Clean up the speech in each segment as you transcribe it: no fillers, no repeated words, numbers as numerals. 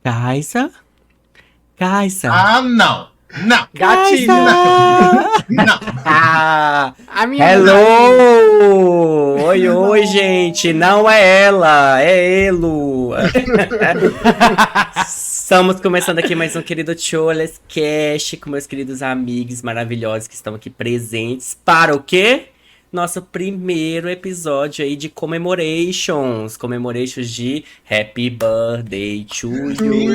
Kaisa? Kaisa? Ah, não! Não! Gatinho! Não! Ah, A minha hello! Oi, oi, gente! Não é ela, é Elo! Estamos começando aqui mais um querido Cholas Cast com meus queridos amigos maravilhosos que estão aqui presentes para o quê? Nosso primeiro episódio aí de Commemorations de Happy Birthday to You.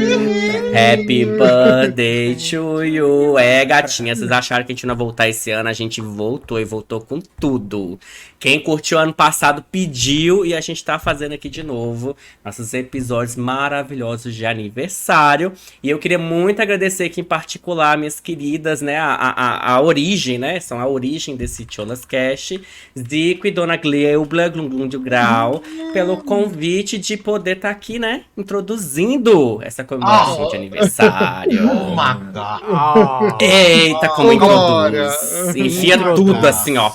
Happy Birthday to You. É, gatinha, vocês acharam que a gente não ia voltar esse ano? A gente voltou e voltou com tudo. Quem curtiu ano passado pediu e a gente tá fazendo aqui de novo nossos episódios maravilhosos de aniversário. E eu queria muito agradecer aqui em particular minhas queridas, né, a origem, né, são a origem desse Cholas Cast, Zico e Dona Gleubla, Glum Glum de Grau, pelo convite de poder estar aqui, né, introduzindo essa comemoração de aniversário. Oh my God! Eita, como Glória. introduz. Enfia tudo assim, ó.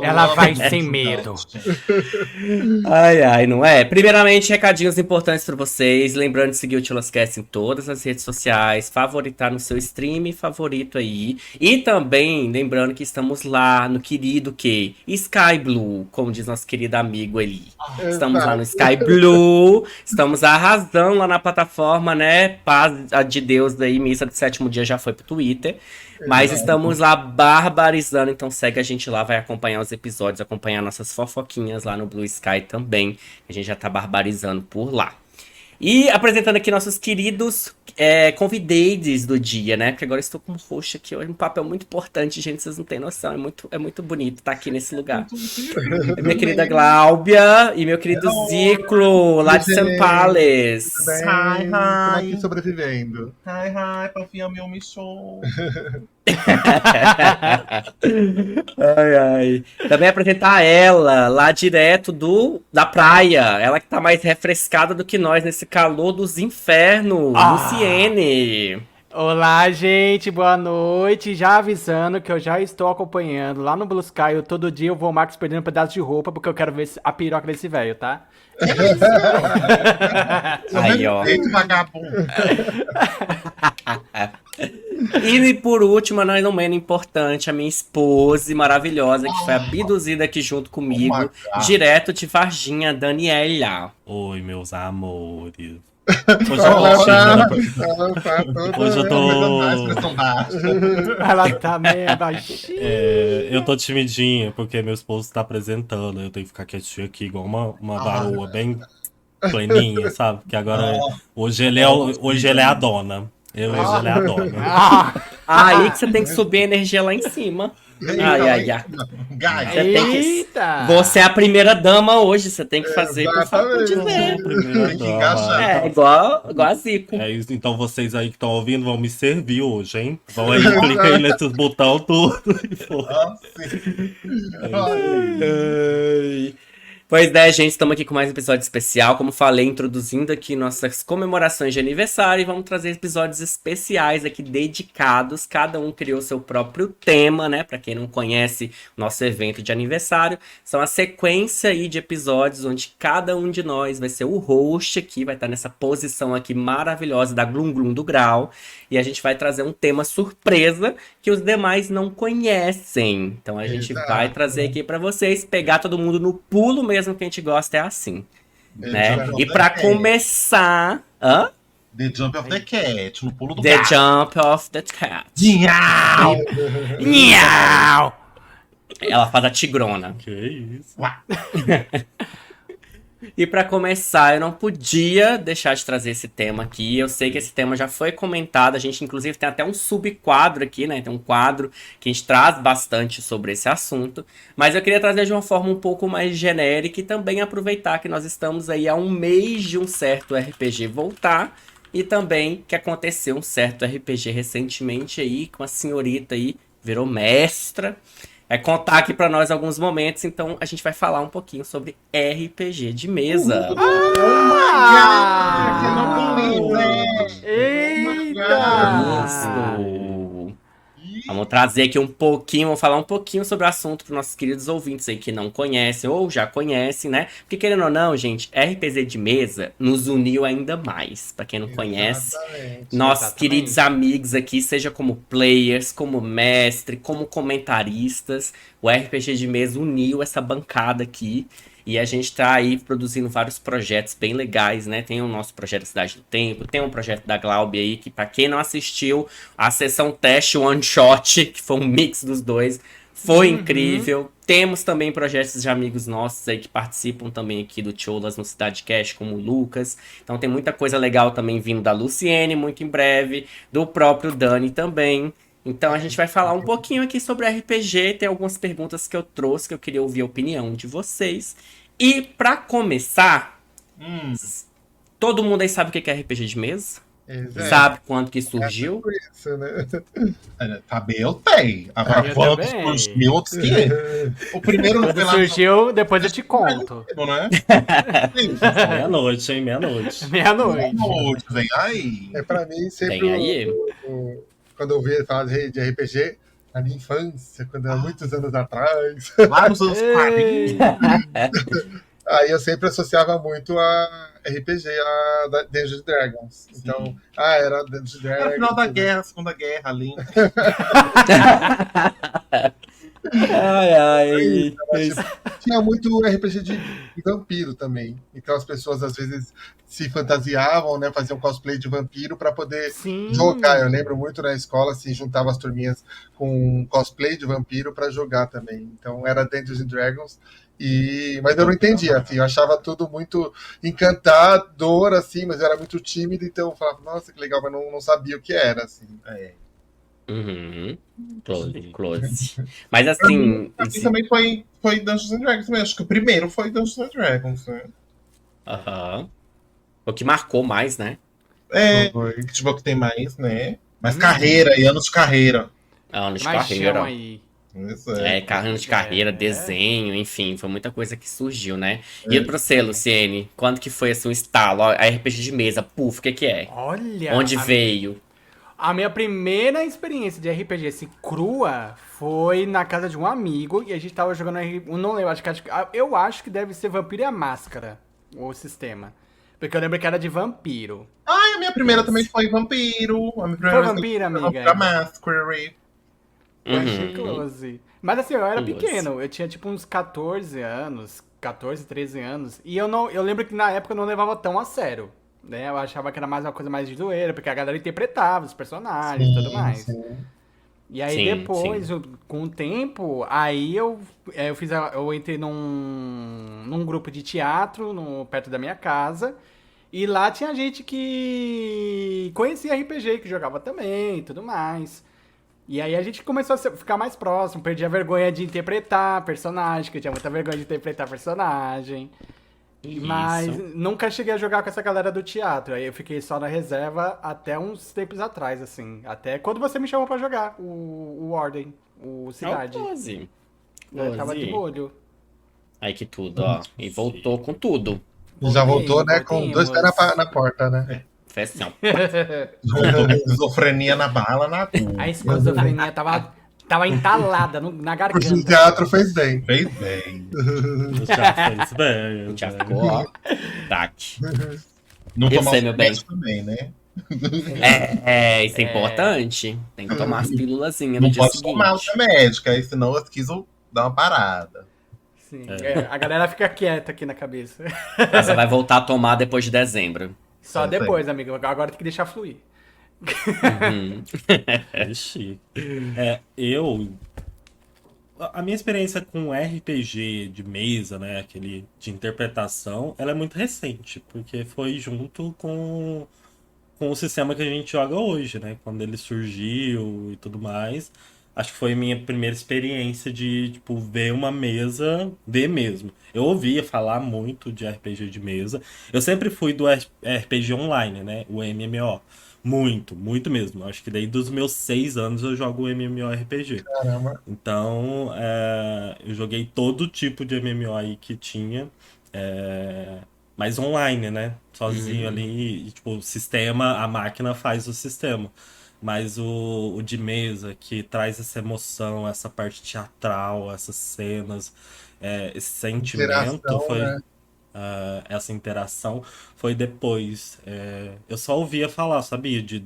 Ela vai sem medo. Ai, ai, não é? Primeiramente, recadinhos importantes pra vocês. Lembrando de seguir o Cholascast em todas as redes sociais, favoritar no seu stream favorito aí. E também, lembrando que estamos lá no querido que? Sky Blue, como diz nosso querido amigo ali. Estamos lá no Sky Blue, estamos arrasando lá na plataforma, né? Paz de Deus daí, missa do sétimo dia já foi pro Twitter. Mas estamos lá barbarizando, então segue a gente lá, vai acompanhar os episódios, acompanhar nossas fofoquinhas lá no Blue Sky também. A gente já tá barbarizando por lá. E apresentando aqui nossos queridos convidados do dia, né? Porque agora eu estou com o roxo aqui, um papel muito importante, gente, vocês não têm noção, é muito bonito estar aqui nesse lugar. Minha querida Gláubia e meu querido Ziclo, lá de São Paulo. Hi, Como hi! aqui sobrevivendo? Hi, hi! Pra filmar meu show! Ai, ai. Também apresentar ela lá direto da praia. Ela que tá mais refrescada do que nós nesse calor dos infernos. Luciene. Olá, gente, boa noite. Já avisando que eu já estou acompanhando lá no Blue Sky. Todo dia eu vou o Marcos perdendo um pedaço de roupa porque eu quero ver a piroca desse velho, tá? Aí, ó. Eita, vagabundo! E por último, mas não menos importante, a minha esposa maravilhosa que foi abduzida aqui junto comigo, Oh my God. direto de Varginha, Daniela. Oi, meus amores. Ela tá toda... Hoje eu tô. Expressão baixa. Ela tá meio baixinha. Eu tô timidinha porque meu esposo tá apresentando. Eu tenho que ficar quietinho aqui, igual uma varoa bem pleninha, sabe? Que agora. Hoje ele é a dona. Hoje ele é a dona. Aí que você tem que subir a energia lá em cima. Ai, ai, ai. Guys, Você tem que... Eita! Você é a primeira dama hoje, você tem que fazer por favor Exatamente. dizer. Primeira Tem que dama. engajar. É, igual a Zico. É isso, então vocês aí que estão ouvindo vão me servir hoje, hein? Vão aí, clica aí nesses botões tudo e foi. Ai. Pois é, gente, estamos aqui com mais um episódio especial. Como falei, introduzindo aqui nossas comemorações de aniversário. E vamos trazer episódios especiais aqui, dedicados. Cada um criou seu próprio tema, né? Pra quem não conhece o nosso evento de aniversário. São a sequência aí de episódios onde cada um de nós vai ser o host aqui. Vai estar nessa posição aqui maravilhosa da Glum Glum do Grau. E a gente vai trazer um tema surpresa que os demais não conhecem. Então a gente Exato. vai trazer aqui pra vocês, pegar todo mundo no pulo mesmo que a gente gosta, é assim, né? E pra começar... Hã? The Jump of the Cat, no pulo do The gato. Jump of the Cat. Nhau! Nhau! Ela faz a tigrona. Que isso? E pra começar, eu não podia deixar de trazer esse tema aqui. Eu sei que esse tema já foi comentado. A gente, inclusive, tem até um subquadro aqui, né? Tem um quadro que a gente traz bastante sobre esse assunto. Mas eu queria trazer de uma forma um pouco mais genérica e também aproveitar que nós estamos aí há um mês de um certo RPG voltar. E também que aconteceu um certo RPG recentemente aí, com a senhorita aí, virou mestra. Contar aqui pra nós alguns momentos, então a gente vai falar um pouquinho sobre RPG de mesa. Eita! Isso. Vamos Vou trazer aqui um pouquinho, vou falar um pouquinho sobre o assunto para os nossos queridos ouvintes aí que não conhecem ou já conhecem, né? Porque querendo ou não, gente, RPG de mesa nos uniu ainda mais. Para quem não conhece, Exatamente. nossos Exatamente. queridos amigos aqui, seja como players, como mestre, como comentaristas, o RPG de mesa uniu essa bancada aqui. E a gente tá aí produzindo vários projetos bem legais, né? Tem o nosso projeto Cidade do Tempo, tem um projeto da Glaube aí, que pra quem não assistiu, a sessão teste One Shot, que foi um mix dos dois, foi incrível. Temos também projetos de amigos nossos aí que participam também aqui do Cholas no Cidade Cash, como o Lucas. Então tem muita coisa legal também vindo da Luciene, muito em breve, do próprio Dani também. Então a gente vai falar um pouquinho aqui sobre RPG, tem algumas perguntas que eu trouxe que eu queria ouvir a opinião de vocês. E pra começar, todo mundo aí sabe o que é RPG de mesa? Exato. Sabe quando que surgiu? Por isso, né? Saber eu tenho. Agora, Eu quando também. surgiu, outros 500. O primeiro não foi Quando lá surgiu, depois eu te conto. no né? Meia-noite, hein? Meia-noite. Meia-noite. Noite, vem aí. Pra mim, sempre Tem aí. quando eu ouvia falar de RPG, na minha infância, quando era muitos anos atrás, Lá nos anos 40. aí eu sempre associava muito a RPG, a Dungeons and Dragons. Então, era Dungeons and Era Dragons. o final da guerra, Segunda Guerra ali. Ai. Tinha muito RPG de vampiro também. Então as pessoas às vezes se fantasiavam, né? Faziam cosplay de vampiro para poder Sim. jogar. Eu lembro muito na escola, assim, juntava as turminhas com cosplay de vampiro para jogar também. Então era Dungeons and Dragons. Mas eu não entendia, assim, eu achava tudo muito encantador, assim, mas eu era muito tímido, então eu falava, nossa, que legal, mas não sabia o que era, assim. Uhum. Close. Mas assim. Assim também foi Dungeons and Dragons também. Acho que o primeiro foi Dungeons and Dragons, né? Aham. O que marcou mais, né? Tipo, que tem mais, né? Mais carreira e anos de carreira. Anos de Mais chão carreira. aí. Isso Anos de carreira, desenho, enfim, foi muita coisa que surgiu, né? E pra você, Luciene, quando que foi assim um estalo? Ó, a RPG de mesa, puf, o que é? Olha. Onde veio? A minha primeira experiência de RPG assim, crua foi na casa de um amigo e a gente tava jogando não lembro, eu acho que deve ser Vampiro e a Máscara, o sistema. Porque eu lembro que era de vampiro. A minha primeira também foi Vampiro. A minha primeira Foi vez Vampiro, foi amiga? Vampiro Masquerade. Eu achei close. Mas assim, eu era Close. pequeno, eu tinha tipo uns 14 anos, 14, 13 anos. E eu lembro que na época eu não levava tão a sério. Né? Eu achava que era mais uma coisa mais de zoeira, porque a galera interpretava os personagens e tudo mais. Sim. E aí Sim, depois, com o tempo, aí eu entrei num grupo de teatro perto da minha casa. E lá tinha gente que conhecia RPG, que jogava também e tudo mais. E aí a gente começou a ficar mais próximo, perdi a vergonha de interpretar personagem, que eu tinha muita vergonha de interpretar personagem. Mas nunca cheguei a jogar com essa galera do teatro. Aí eu fiquei só na reserva até uns tempos atrás, assim. Até quando você me chamou pra jogar o Ordem, o Cidade. Close. Eu tava de molho. Aí que tudo, ó. E voltou com tudo. Já voltou, né? Com voltemos. 2 pés na porta, né? Fez assim, ó. Voltou com esquizofrenia na bala, na A esquizofrenia tava entalada na O garganta. teatro fez bem. Fez bem. O Thiago fez bem. Já ficou, ó. Tac. Não Eu tomar sei, os meu bem. remédios também, né? Isso é importante. Tem que tomar as pílulazinhas no Não dia pode tomar os seguinte. remédios, que aí senão a esquizo dá uma parada. Sim. A galera fica quieta aqui na cabeça. Você vai voltar a tomar depois de dezembro. Só depois, amigo. Agora tem que deixar fluir. Ixi. A minha experiência com RPG de mesa, né, aquele de interpretação, ela é muito recente, porque foi junto com o sistema que a gente joga hoje, né, quando ele surgiu e tudo mais. Acho que foi a minha primeira experiência de, tipo, ver uma mesa, ver mesmo. Eu ouvia falar muito de RPG de mesa. Eu sempre fui do RPG online, né, o MMO. Muito, muito mesmo. Acho que daí dos meus 6 anos eu jogo MMORPG. Caramba. Então, eu joguei todo tipo de MMO aí que tinha, mas online, né? Sozinho ali, e, tipo, o sistema, a máquina faz o sistema. Mas o de mesa, que traz essa emoção, essa parte teatral, essas cenas, esse sentimento, Interação, né? essa interação, foi depois. Eu só ouvia falar, sabia, de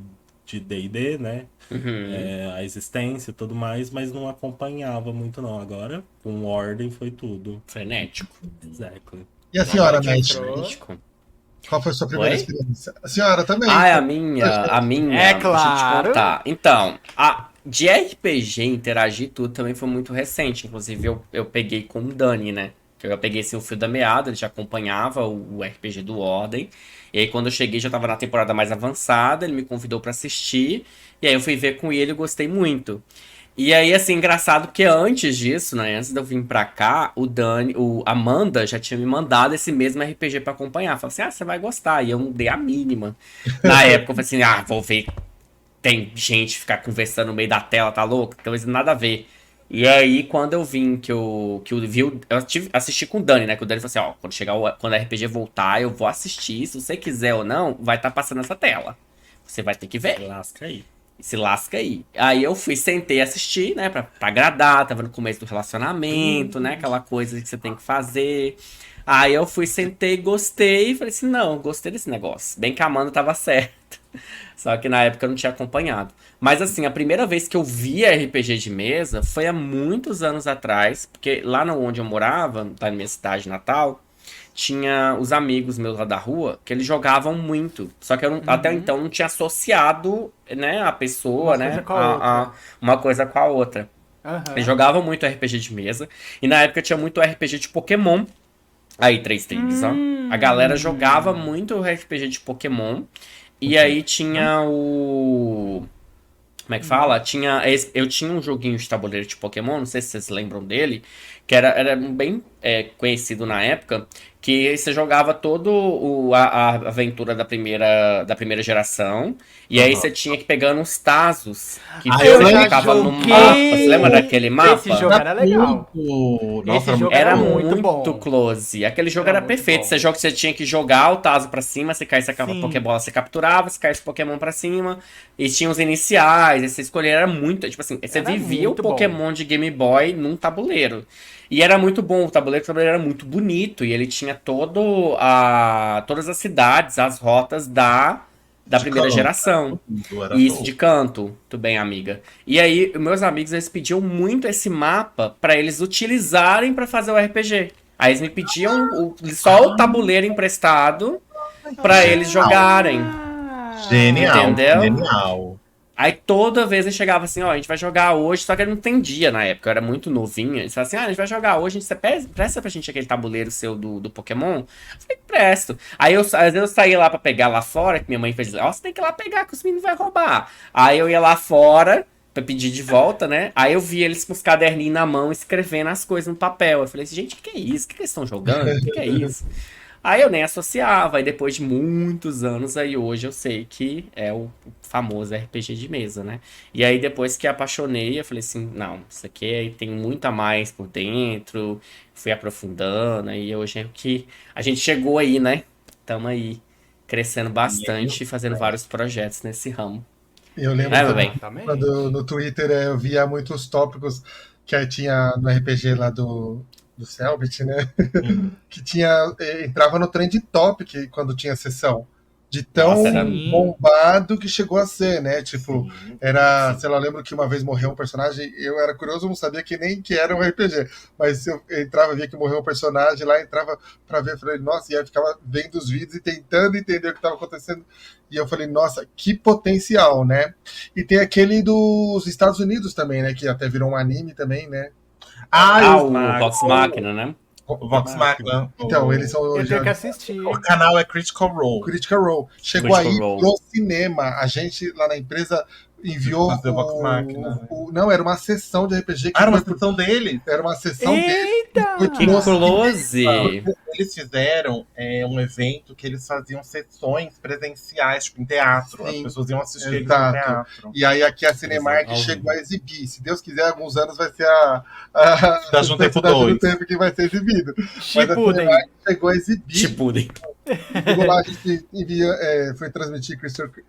D&D, né? Uhum. A existência e tudo mais, mas não acompanhava muito não. Agora, com Ordem foi tudo. Frenético. Exactly. E a senhora, Nossa, Nath? entrou. Frenético. Qual foi a sua primeira Oi? experiência? A senhora também. Ah, é Então, a minha, É deixa eu te claro. contar. Então, de RPG, interagir tudo também foi muito recente. Inclusive, eu peguei com o Dani, né? Eu peguei assim, o fio da meada, ele já acompanhava o RPG do Ordem. E aí, quando eu cheguei, já tava na temporada mais avançada, ele me convidou pra assistir. E aí, eu fui ver com ele e gostei muito. E aí, assim, engraçado porque antes disso, né? Antes de eu vir pra cá, o Amanda já tinha me mandado esse mesmo RPG pra acompanhar. Falei assim, você vai gostar. E eu não dei a mínima. Na época, eu falei assim, vou ver. Tem gente ficar conversando no meio da tela, tá louco? Então, isso nada a ver. E aí, quando eu vim, que eu vi, assisti com o Dani, né? Que o Dani falou assim, quando o RPG voltar, eu vou assistir. Se você quiser ou não, vai estar passando essa tela. Você vai ter que ver. Lasca aí. Se lasca aí. Aí eu fui, sentei assistir, né? Pra agradar, tava no começo do relacionamento, né? Aquela coisa que você tem que fazer. Aí eu fui, sentei, gostei. Falei assim, não, gostei desse negócio. Bem que a Amanda tava certa. Só que na época eu não tinha acompanhado. Mas assim, a primeira vez que eu vi RPG de mesa foi há muitos anos atrás. Porque lá onde eu morava, na minha cidade natal, tinha os amigos meus lá da rua que eles jogavam muito. Só que eu até então não tinha associado, né, a pessoa, Uma né, coisa com a outra. uma coisa com a outra. Eles Aham. jogavam muito RPG de mesa. E na época tinha muito RPG de Pokémon. Aí, três trilhos, ó. A galera jogava muito RPG de Pokémon. E aí tinha o. Como é que fala? Eu tinha um joguinho de tabuleiro de Pokémon, não sei se vocês lembram dele, que era bem conhecido na época, que você jogava todo a aventura da primeira geração, e aí você tinha que ir pegando os Tazos que Ah, você eu colocava no joguei. mapa. Você lembra daquele mapa? Esse jogo era legal. Nossa, Esse jogo Era era muito, muito bom. close. Aquele jogo Era era muito perfeito. bom. Você tinha que jogar o Tazo pra cima, se caísse a Sim. Pokébola, você capturava, se caísse o Pokémon pra cima. E tinha os iniciais, e você escolher, era muito. Tipo assim, você Era vivia o muito bom. Pokémon de Game Boy num tabuleiro. E era muito bom, o tabuleiro era muito bonito. E ele tinha todas as cidades, as rotas da primeira canto. geração. Era Isso, bom. de canto. Tudo bem, amiga. E aí, meus amigos, eles pediam muito esse mapa pra eles utilizarem pra fazer o RPG. Aí eles me pediam só o tabuleiro emprestado pra eles jogarem. Genial, Entendeu? genial. Aí toda vez ele chegava assim, ó, a gente vai jogar hoje, só que eu não entendia na época, eu era muito novinho. Eles falavam assim, a gente vai jogar hoje, você presta pra gente aquele tabuleiro seu do Pokémon? Eu falei, presto. Aí às vezes eu saía lá pra pegar lá fora, que minha mãe fez, ó, você tem que ir lá pegar, que os meninos vão roubar. Aí eu ia lá fora pra pedir de volta, né? Aí eu vi eles com os caderninhos na mão, escrevendo as coisas no papel. Eu falei assim, gente, o que é isso? O que eles estão jogando? O que é isso? Aí eu nem associava, aí depois de muitos anos, aí hoje eu sei que é o famoso RPG de mesa, né? E aí depois que apaixonei, eu falei assim, não, isso aqui aí tem muito a mais por dentro, fui aprofundando, e hoje é o que a gente chegou aí, né? Estamos aí crescendo bastante e fazendo vários projetos nesse ramo. Eu lembro Né, meu bem? Também. quando no Twitter eu via muitos tópicos que aí tinha no RPG lá do Selbit, né? Que tinha, entrava no trend topic quando tinha sessão. De tão Nossa, era- bombado que chegou a ser, né? Tipo, Sim. era, sei lá, eu lembro que uma vez morreu um personagem, eu era curioso, eu não sabia que nem que era um RPG, mas eu entrava, via que morreu um personagem lá, entrava pra ver, falei, nossa, e aí ficava vendo os vídeos e tentando entender o que estava acontecendo, e eu falei, nossa, que potencial, né? E tem aquele dos Estados Unidos também, né? Que até virou um anime também, né? o o Vox Machina, né? Vox Machina. Então, eles são Eu já tenho que assistir. O canal é Critical Role. Critical Role. Chegou Critical aí Role. pro cinema. A gente lá na empresa enviou Fazer o Vox Machina. não, era uma sessão de RPG que Ah, era uma foi- sessão dele. era uma sessão dele. Eita! Foi Que pro close! Eles fizeram um evento que eles faziam sessões presenciais, tipo, em teatro. Sim. As pessoas iam assistir eles no Exato. teatro. E aí aqui a Cinemark Ao vivo. chegou a exibir. Se Deus quiser, alguns anos vai ser a Cidade no Tempo Cidade no 2. Tempo que vai ser exibido. Mas a Shippuden. Cinemark chegou a exibir Tipo, Chegou lá, a gente foi transmitir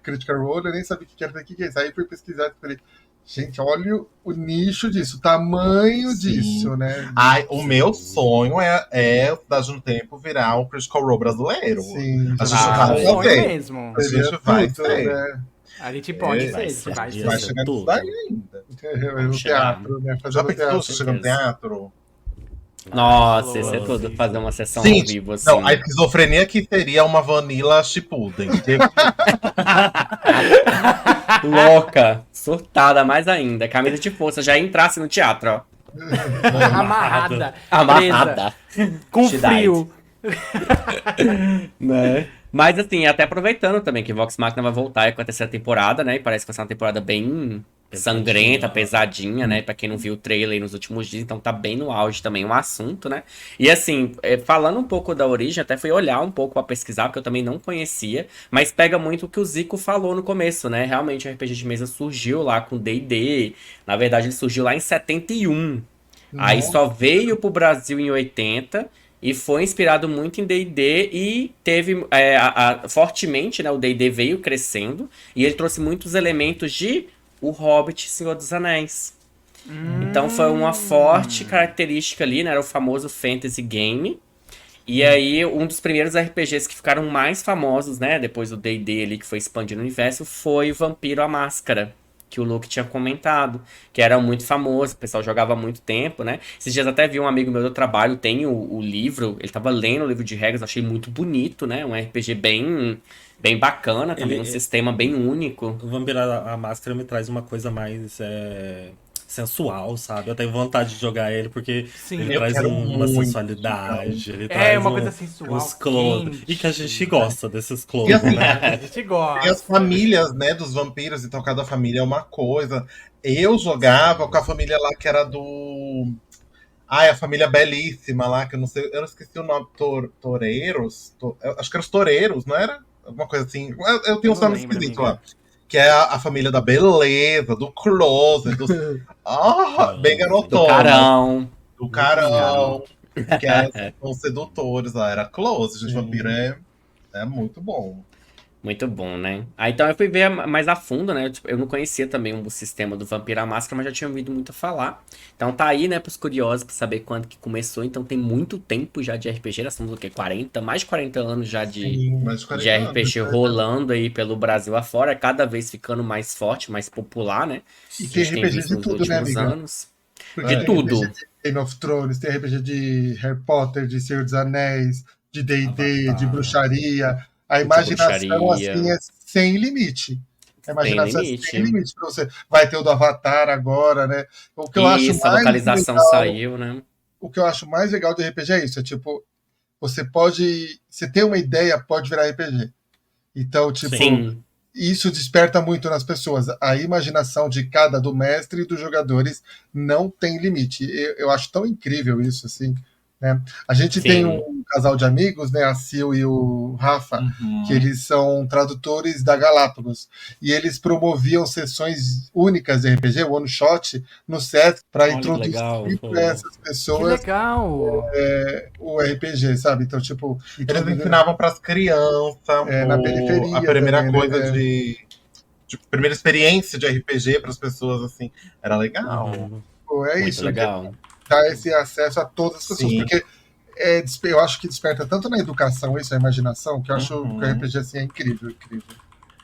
Critical Role, eu nem sabia o que era, o que é isso. Aí fui pesquisar e falei, gente, olha o nicho disso, o tamanho Sim. disso, né? Ai, o meu sonho é da Tempo virar o Critical Role brasileiro. Sim, A gente Ah, vai um sonho ver. mesmo. A gente vai ver. né? A gente pode É, ser, vai ser. Vai ser. chegar nisso tudo. daí ainda. No chegar. teatro, né? Já Fazendo pensou teatro. se chega no teatro? Nossa, isso é Louco. tudo, fazer uma sessão Sim, ao vivo, assim. Não, a esquizofrenia que seria uma Vanilla Shippuden. Louca, surtada mais ainda. Camisa de força, já entrasse no teatro, ó. Amarrada. Amarrada. Presa, com Te frio. Né? Mas assim, até aproveitando também que Vox Machina vai voltar com a terceira temporada, né? E parece que vai ser uma temporada bem sangrenta, pesadinha, né? Pra quem não viu o trailer aí nos últimos dias, então tá bem no auge também o assunto, né? E assim, falando um pouco da origem, até fui olhar um pouco pra pesquisar, porque eu também não conhecia, mas pega muito o que o Zico falou no começo, né? Realmente o RPG de mesa surgiu lá com D&D, na verdade ele surgiu lá em 71. Aí só veio pro Brasil em 80 e foi inspirado muito em D&D e teve fortemente, né? O D&D veio crescendo e ele trouxe muitos elementos de O Hobbit e Senhor dos Anéis. Então foi uma forte característica ali, né? Era o famoso fantasy game. E aí, um dos primeiros RPGs que ficaram mais famosos, né? Depois do D&D ali, que foi expandindo o universo, foi Vampiro à Máscara, que o Luke tinha comentado, que era muito famoso, o pessoal jogava há muito tempo, né? Esses dias até vi um amigo meu do trabalho, tem o livro, ele tava lendo o livro de regras, achei muito bonito, né? Um RPG bem bacana, também um sistema bem único. O Vampiro à Máscara me traz uma coisa mais sensual, sabe? Eu tenho vontade de jogar ele porque Sim. ele Eu traz quero uma muito sensualidade. Ele É, traz uma coisa sensual, uns close. quente. E que a gente gosta desses E close, assim, né? A gente E as gosta. famílias, né, dos vampiros, então cada família é uma coisa. Eu jogava com a família lá que era do. Ai, a família belíssima lá, que eu não sei, eu não esqueci o nome, Toureiros? Eu acho que eram os Toureiros, não era? Alguma coisa assim. Eu tenho uns Não nomes lembro, esquisitos amiga. lá. Que é a família da beleza, do closet, bem Do garotona, Carão. do carão, que Carão. são sedutores lá. Era close, gente, vampiro é muito bom. Muito bom, né? Aí então eu fui ver mais a fundo, né? Eu não conhecia também o sistema do Vampiro à Máscara, mas já tinha ouvido muito falar. Então tá aí, né, pros curiosos pra saber quando que começou. Então tem muito tempo já de RPG, nós estamos o quê? 40? Mais de 40 anos já de Sim, mais de 40 de anos, RPG né? rolando aí pelo Brasil afora, cada vez ficando mais forte, mais popular, né? E A tem gente tem RPG visto de nos tudo, né, últimos amiga? anos. Porque De tem tudo. RPG de Game of Thrones, tem RPG de Harry Potter, de Senhor dos Anéis, de D&D, de Avatar. bruxaria. A De imaginação, assim, bruxaria. é sem limite. A Tem imaginação é limite. sem limite pra você. Vai ter o do Avatar agora, né? O que eu acho Isso, a mais localização legal, saiu, né? o que eu acho mais legal de RPG é isso, é tipo, você tem uma ideia, pode virar RPG. Então, tipo, Sim. isso desperta muito nas pessoas. A imaginação de do mestre e dos jogadores não tem limite. Eu acho tão incrível isso, assim. Né? A gente tem Sim. um casal de amigos, né, a Sil e o Rafa, Uhum. que eles são tradutores da Galápagos. E eles promoviam sessões únicas de RPG, one shot, no set, para Olha que introduzir legal, para pô. essas Que pessoas legal. o RPG, sabe? Então, tipo, Eles ensinavam para as crianças na periferia a primeira também, né? coisa de primeira experiência de RPG para as pessoas, assim. Era legal. Uhum. Pô, é Muito isso, legal. dar esse acesso a todas as pessoas, Sim. porque eu acho que desperta tanto na educação isso, a imaginação, que eu acho que o RPG assim é incrível, incrível.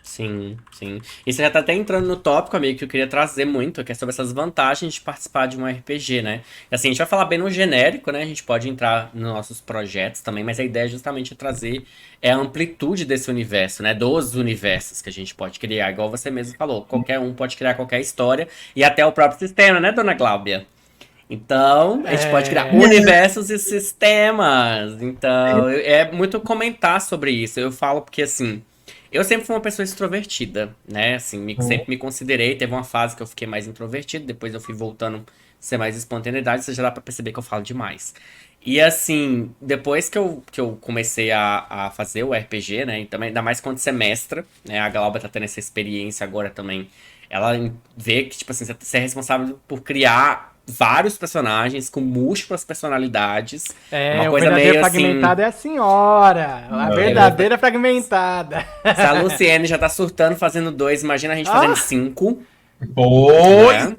Sim, sim. E você já tá até entrando no tópico, amigo, que eu queria trazer muito, que é sobre essas vantagens de participar de um RPG, né? E assim, a gente vai falar bem no genérico, né? A gente pode entrar nos nossos projetos também, mas a ideia é justamente trazer a amplitude desse universo, né? Dos universos que a gente pode criar, igual você mesmo falou. Qualquer um pode criar qualquer história e até o próprio sistema, né, dona Gláudia? Então, a gente pode criar universos e sistemas. Então, é muito comentar sobre isso. Eu falo porque, assim, eu sempre fui uma pessoa extrovertida, né? Assim, sempre me considerei. Teve uma fase que eu fiquei mais introvertido, depois eu fui voltando a ser mais espontaneidade. Você já dá pra perceber que eu falo demais. E, assim, depois que eu comecei a fazer o RPG, né? E também, ainda mais quando você mestra, né? A Glauba tá tendo essa experiência agora também. Ela vê que, tipo assim, você é responsável por criar vários personagens com múltiplas personalidades. O verdadeiro fragmentado é a senhora. A verdadeira fragmentada. Se a Luciene já tá surtando fazendo 2, imagina a gente fazendo 5. Pois! Né?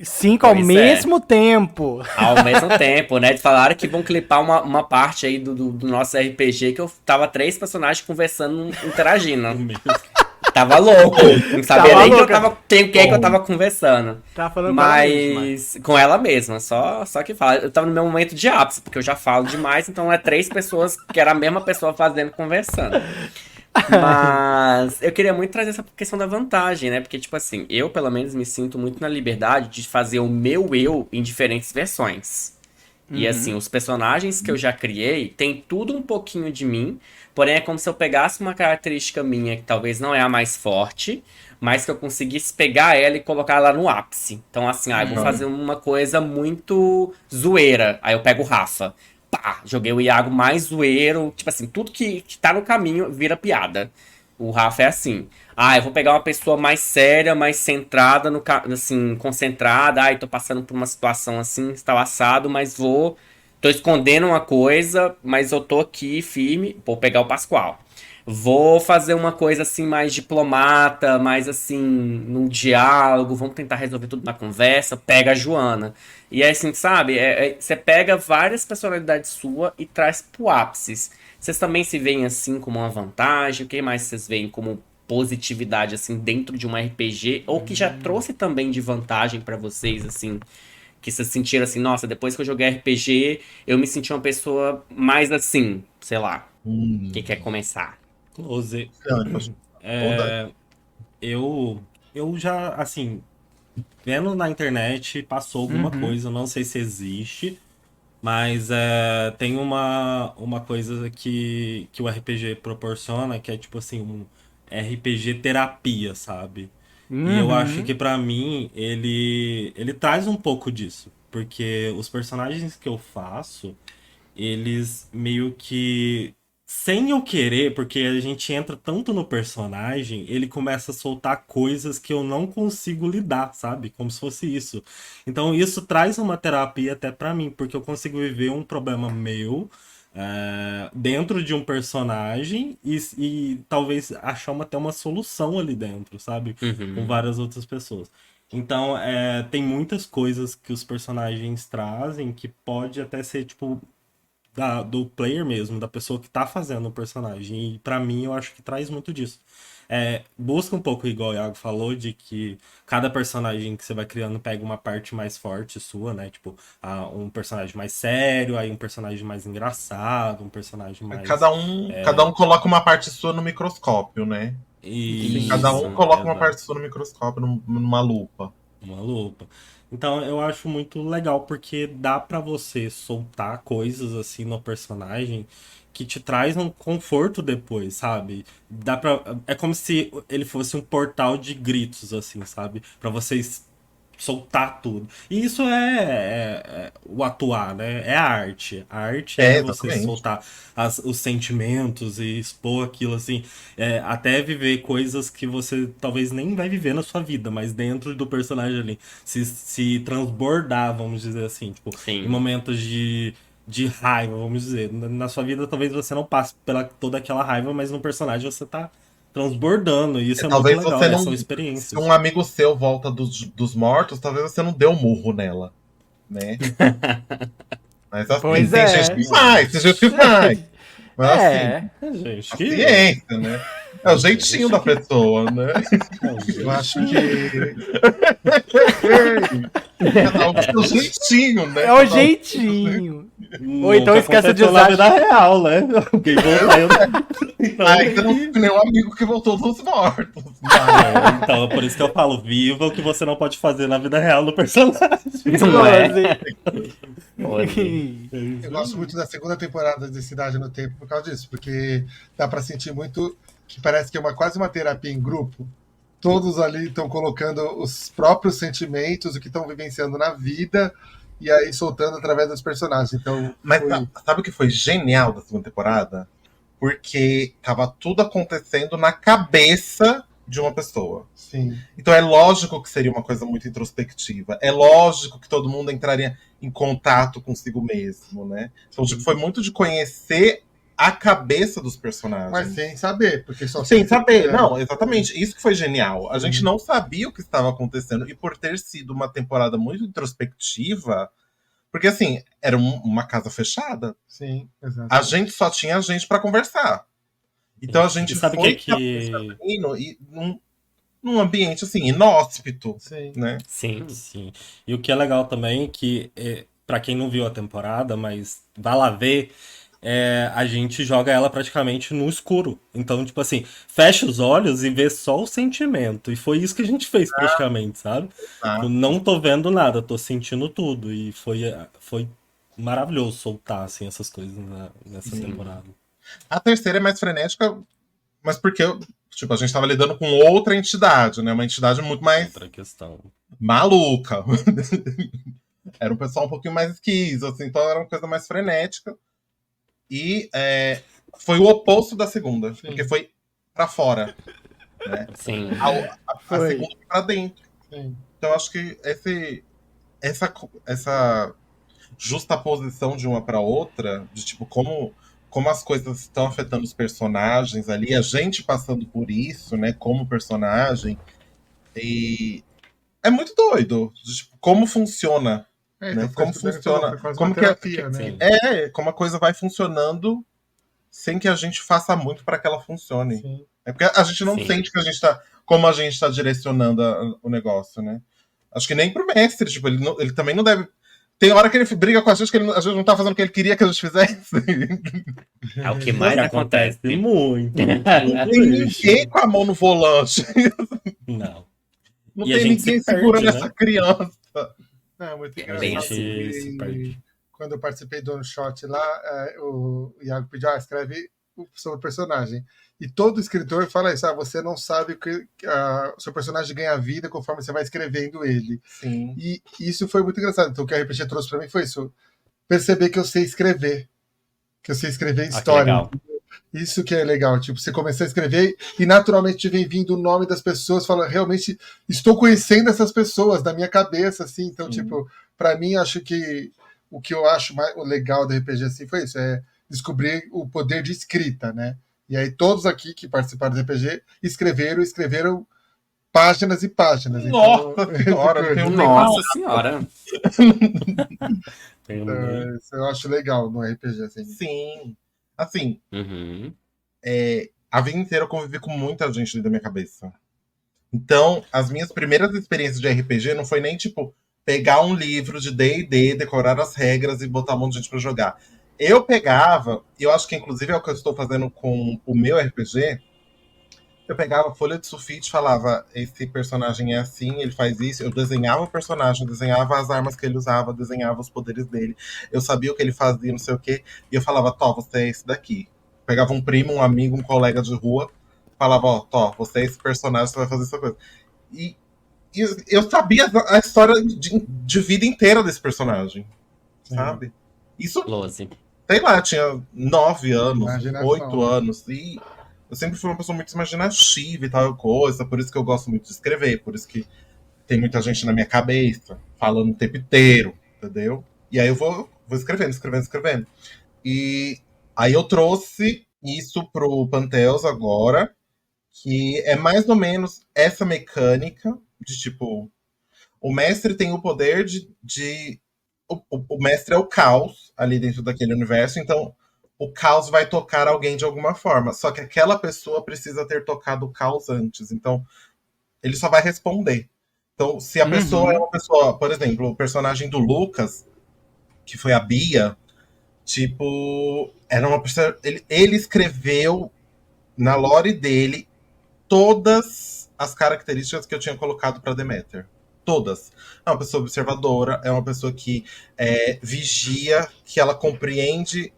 5 ao mesmo tempo. Ao mesmo tempo, né? Falaram que vão clipar uma parte aí do nosso RPG que eu tava 3 personagens conversando, interagindo. Tava louco. Não sabia nem que eu tava conversando. Tava falando Mas com ela mesma, só que fala. Eu tava no meu momento de ápice, porque eu já falo demais, então é 3 pessoas que era a mesma pessoa fazendo, conversando. Mas eu queria muito trazer essa questão da vantagem, né? Porque, tipo assim, eu pelo menos me sinto muito na liberdade de fazer o meu eu em diferentes versões. E assim, os personagens que eu já criei tem tudo um pouquinho de mim, porém é como se eu pegasse uma característica minha que talvez não é a mais forte, mas que eu conseguisse pegar ela e colocar ela no ápice. Então assim, eu vou fazer uma coisa muito zoeira. Aí eu pego o Rafa. Pá, joguei o Iago mais zoeiro. Tipo assim, tudo que tá no caminho vira piada. O Rafa é assim. Eu vou pegar uma pessoa mais séria, mais centrada, assim, concentrada. Tô passando por uma situação assim, estalaçado, mas tô escondendo uma coisa, mas eu tô aqui firme. Vou pegar o Pascoal. Vou fazer uma coisa assim, mais diplomata, mais assim, num diálogo. Vamos tentar resolver tudo na conversa. Pega a Joana. E é assim, sabe? Você pega várias personalidades suas e traz pro ápice. Vocês também se veem assim como uma vantagem? O que mais vocês veem como positividade assim dentro de um RPG? Ou que já trouxe também de vantagem pra vocês, assim? Que vocês sentiram assim, nossa, depois que eu joguei RPG, eu me senti uma pessoa mais assim, sei lá. Quem quer começar? Close. É, Eu já, assim, vendo na internet, passou alguma coisa, não sei se existe, mas tem uma coisa que o RPG proporciona, que é tipo assim, um RPG terapia, sabe? E eu acho que pra mim ele traz um pouco disso, porque os personagens que eu faço, eles meio que sem eu querer, porque a gente entra tanto no personagem, ele começa a soltar coisas que eu não consigo lidar, sabe? Como se fosse isso. Então isso traz uma terapia até pra mim, porque eu consigo viver um problema meu dentro de um personagem e talvez achar até uma solução ali dentro, sabe? Com várias outras pessoas. Então, tem muitas coisas que os personagens trazem que pode até ser, tipo, do player mesmo, da pessoa que tá fazendo o personagem. E pra mim, eu acho que traz muito disso. Busca um pouco, igual o Iago falou, de que cada personagem que você vai criando pega uma parte mais forte sua, né? Tipo, um personagem mais sério, aí um personagem mais engraçado, um personagem mais... Cada um coloca uma parte sua no microscópio, né? Cada um coloca uma parte sua no microscópio, numa lupa. Uma lupa. Então eu acho muito legal porque dá pra você soltar coisas assim no personagem que te traz um conforto depois, sabe? É como se ele fosse um portal de gritos assim, sabe? Pra vocês soltar tudo. E isso é o atuar, né? É a arte. A arte é você exatamente. soltar os sentimentos e expor aquilo assim. Até viver coisas que você talvez nem vai viver na sua vida, mas dentro do personagem ali. Se transbordar, vamos dizer assim. Tipo, em momentos de raiva, vamos dizer. Na sua vida talvez você não passe pela toda aquela raiva, mas no personagem você tá transbordando, e isso é muito Talvez legal, você são não. experiências. Se um amigo seu volta dos mortos, talvez você não dê um murro nela, né? Mas assim, Pois tem gente que faz, tem gente que faz. Mas assim, Gente, paciência, né? É o jeitinho da pessoa, né? Eu acho que Cada um com o seu jeitinho, né? É o jeitinho. Ou então esquece de na usar. vida real, né? Alguém voltando. Então, Ainda não tem nenhum amigo que voltou dos mortos. então, é por isso que eu falo, viva o que você não pode fazer na vida real no personagem. Não é? eu gosto muito da segunda temporada de Cidade no Tempo por causa disso, porque dá pra sentir muito que parece que é quase uma terapia em grupo. Todos ali estão colocando os próprios sentimentos, o que estão vivenciando na vida, e aí soltando através dos personagens. Então, Mas sabe o que foi genial da segunda temporada? Porque tava tudo acontecendo na cabeça de uma pessoa. Sim. Então é lógico que seria uma coisa muito introspectiva. É lógico que todo mundo entraria em contato consigo mesmo, né? Então, tipo, foi muito de conhecer a cabeça dos personagens. Mas sem saber, porque só Sem saber, é. não, exatamente. Isso que foi genial. A gente não sabia o que estava acontecendo. E por ter sido uma temporada muito introspectiva, porque assim, era uma casa fechada. Sim, exato. A gente só tinha gente pra conversar. Então a gente E sabe o foi que e num ambiente assim, inóspito, Sim. né? Sim. Sim. E o que é legal também, que pra quem não viu a temporada, mas vai lá ver, a gente joga ela praticamente no escuro. Então, tipo assim, fecha os olhos e vê só o sentimento. E foi isso que a gente fez praticamente, sabe? Tá? Eu não tô vendo nada, tô sentindo tudo. E foi maravilhoso soltar, assim, essas coisas nessa Sim. temporada. A terceira é mais frenética, mas porque tipo, a gente tava lidando com outra entidade, né? Uma entidade muito mais Outra questão. maluca. Era um pessoal um pouquinho mais esquiso, assim, então era uma coisa mais frenética. E foi o oposto da segunda, porque foi pra fora, né? Sim. A Foi. segunda foi pra dentro. Sim. Então acho que essa justaposição de uma pra outra, de tipo, como as coisas estão afetando os personagens ali, a gente passando por isso, né, como personagem, e é muito doido, de, tipo, como funciona, É, né, então foi como isso que ele falou, funciona, foi quase como uma que terapia, né? como a coisa vai funcionando sem que a gente faça muito para que ela funcione. Sim. É porque a gente não Sim. sente que a gente tá, como a gente tá direcionando o negócio, né? Acho que nem pro mestre, tipo, ele também não deve. Tem hora que ele briga com a gente que ele às vezes não tá fazendo o que ele queria que a gente fizesse. É o que mais acontece. muito. Não tem ninguém com a mão no volante. Não. Não E a tem gente ninguém se perde, segurando né? essa criança. Não, é muito É engraçado. bem assim. E Se perde. quando eu participei do One Shot lá, o Iago pediu, escreve sobre o personagem. E todo escritor fala isso, você não sabe o que o seu personagem ganha vida conforme você vai escrevendo ele. Sim. E isso foi muito engraçado. Então o que a RPG trouxe pra mim foi isso. Perceber que eu sei escrever. Que eu sei escrever Ah, que história. legal. Isso que é legal, tipo, você começou a escrever e naturalmente vem vindo o nome das pessoas, falando, realmente estou conhecendo essas pessoas da minha cabeça, assim, então, tipo, pra mim, acho que o que eu acho mais legal do RPG, assim, foi isso, descobrir o poder de escrita, né? E aí todos aqui que participaram do RPG escreveram páginas e páginas. Nossa senhora, não tenho nem Nossa senhora. Isso eu acho legal no RPG, assim. Sim. Assim, Uhum. a vida inteira eu convivi com muita gente dentro da minha cabeça. Então, as minhas primeiras experiências de RPG não foi nem, tipo, pegar um livro de D&D, decorar as regras e botar um monte de gente pra jogar. Eu pegava, e eu acho que inclusive é o que eu estou fazendo com o meu RPG, eu pegava folha de sulfite e falava, esse personagem é assim, ele faz isso. Eu desenhava o personagem, desenhava as armas que ele usava, desenhava os poderes dele. Eu sabia o que ele fazia, não sei o quê. E eu falava, Tó, você é esse daqui. Pegava um primo, um amigo, um colega de rua, falava, ó, Tó, você é esse personagem, você vai fazer essa coisa. E eu sabia a história de vida inteira desse personagem, sabe? Isso, Lose. sei lá, tinha 9 anos, Imaginação. 8 anos, e eu sempre fui uma pessoa muito imaginativa e tal coisa, por isso que eu gosto muito de escrever, por isso que tem muita gente na minha cabeça, falando o tempo inteiro, entendeu? E aí eu vou escrevendo. E aí eu trouxe isso pro Pantheos agora, que é mais ou menos essa mecânica de tipo, o mestre tem o poder o mestre é o caos ali dentro daquele universo, então o caos vai tocar alguém de alguma forma. Só que aquela pessoa precisa ter tocado o caos antes. Então, ele só vai responder. Então, se a pessoa é uma pessoa, por exemplo, o personagem do Lucas, que foi a Bia, tipo, era uma pessoa. Ele escreveu na lore dele todas as características que eu tinha colocado para Deméter. Todas. É uma pessoa observadora, é uma pessoa que vigia, que ela compreende,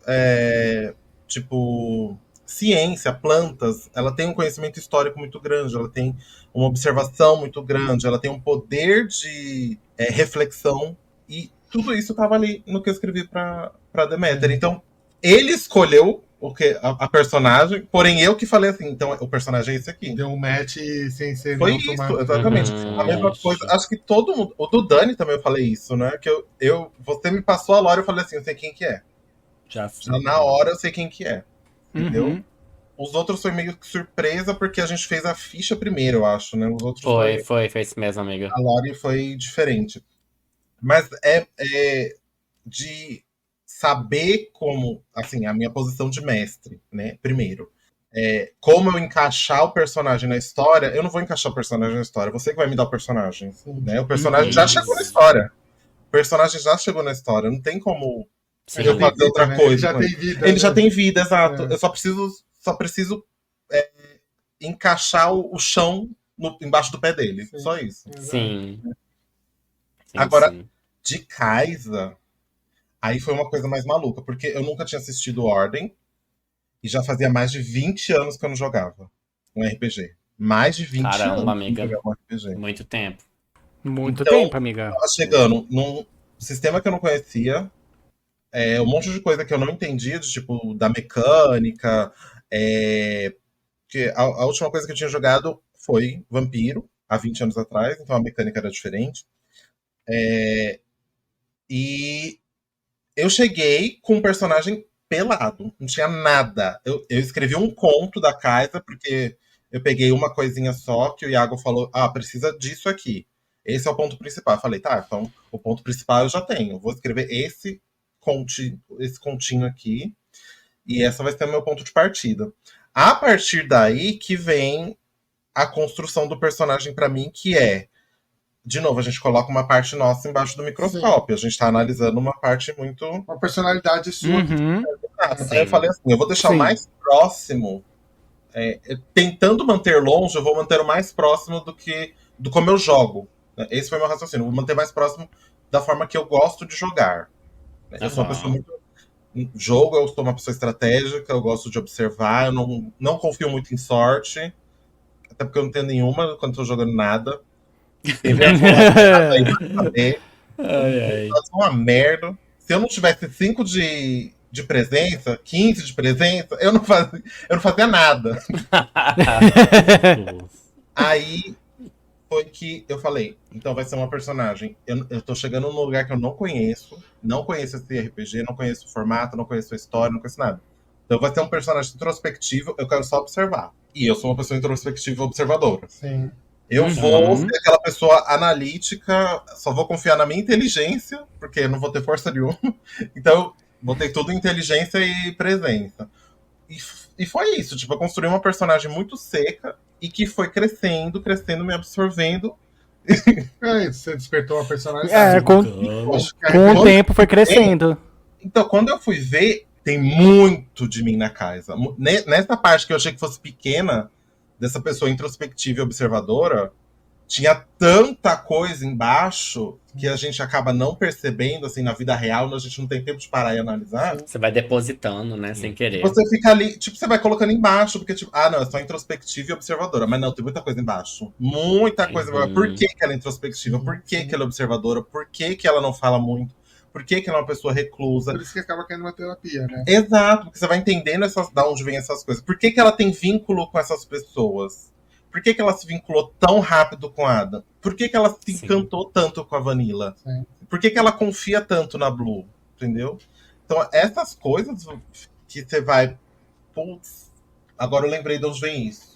tipo, ciência, plantas. Ela tem um conhecimento histórico muito grande, ela tem uma observação muito grande, ela tem um poder de reflexão. E tudo isso estava ali no que eu escrevi para Deméter. Então, ele escolheu a personagem, porém eu que falei assim, então o personagem é esse aqui. Deu um match sem ser Foi nem isso, automático. exatamente. A mesma coisa, acho que todo mundo. O do Dani também eu falei isso, né? Que você me passou a lore, eu falei assim, eu sei quem que é. Já Já na hora eu sei quem que é. Entendeu? Uhum. Os outros foi meio que surpresa, porque a gente fez a ficha primeiro, eu acho, né? Os outros Foi isso mesmo, amiga. a lore foi diferente. Mas de saber como, assim, a minha posição de mestre, né? Primeiro. Como eu encaixar o personagem na história, eu não vou encaixar o personagem na história, você que vai me dar o personagem. Né? O personagem já chegou na história. O personagem já chegou na história, não tem como Sim. eu fazer outra né? coisa. Ele já com tem vida. Ele já né? tem vida, exato. É. Eu só preciso encaixar o chão embaixo do pé dele. Sim. Só isso. Sim. Agora, sim. de Kaisa, aí foi uma coisa mais maluca, porque eu nunca tinha assistido Ordem e já fazia mais de 20 anos que eu não jogava um RPG. Mais de 20 Caramba, anos que eu amiga. não jogava um RPG. Muito tempo. Muito Então, tempo, amiga. Tava chegando num sistema que eu não conhecia, um monte de coisa que eu não entendia, de, tipo, da mecânica. Que a última coisa que eu tinha jogado foi Vampiro, há 20 anos atrás, então a mecânica era diferente. E eu cheguei com um personagem pelado, não tinha nada. Eu escrevi um conto da Kaisa, porque eu peguei uma coisinha só que o Iago falou: precisa disso aqui. Esse é o ponto principal. Eu falei, tá, então o ponto principal eu já tenho. Vou escrever esse continho aqui, e essa vai ser o meu ponto de partida. A partir daí que vem a construção do personagem pra mim, que de novo, a gente coloca uma parte nossa embaixo do microscópio. A gente tá analisando uma parte muito. Uma personalidade sua. Uhum. Aí eu falei assim: eu vou deixar o Sim. mais próximo. Tentando manter longe, eu vou manter o mais próximo do como eu jogo. Esse foi meu raciocínio. Eu vou manter mais próximo da forma que eu gosto de jogar. Eu sou uma pessoa muito. Jogo, eu sou uma pessoa estratégica, eu gosto de observar, eu não confio muito em sorte. Até porque eu não tenho nenhuma quando tô jogando nada. Quem vem aí vai saber. Faz uma merda. Se eu não tivesse 5 de presença, 15 de presença, eu não fazia nada. Aí foi que eu falei, então vai ser uma personagem. Eu tô chegando num lugar que eu não conheço esse RPG, não conheço o formato, não conheço a história, não conheço nada. Então vai ser um personagem introspectivo, eu quero só observar. E eu sou uma pessoa introspectiva e observadora. Sim. Eu vou ser aquela pessoa analítica, só vou confiar na minha inteligência, porque eu não vou ter força nenhuma. Então, vou ter tudo inteligência e presença. E foi isso, tipo, eu construí uma personagem muito seca e que foi crescendo, me absorvendo. Você despertou uma personalidade. Com o tempo foi crescendo. Então, quando eu fui ver, tem muito de mim na casa. Nessa parte que eu achei que fosse pequena, dessa pessoa introspectiva e observadora, tinha tanta coisa embaixo que a gente acaba não percebendo, assim, na vida real, a gente não tem tempo de parar e analisar. Você vai depositando, né, sem querer. Você fica ali, tipo, você vai colocando embaixo, porque, tipo, não, é só introspectiva e observadora. Mas não, tem muita coisa embaixo. Muita coisa. Por que ela é introspectiva? Por que ela é observadora? Por que ela não fala muito? Por que ela é uma pessoa reclusa? Por isso que acaba caindo uma terapia, né? Exato, porque você vai entendendo da onde vem essas coisas. Por que ela tem vínculo com essas pessoas? Por que ela se vinculou tão rápido com a Ada? Por que ela se encantou tanto com a Vanilla? Sim. Por que ela confia tanto na Blue? Entendeu? Então, essas coisas que você vai... Putz, agora eu lembrei de onde vem isso.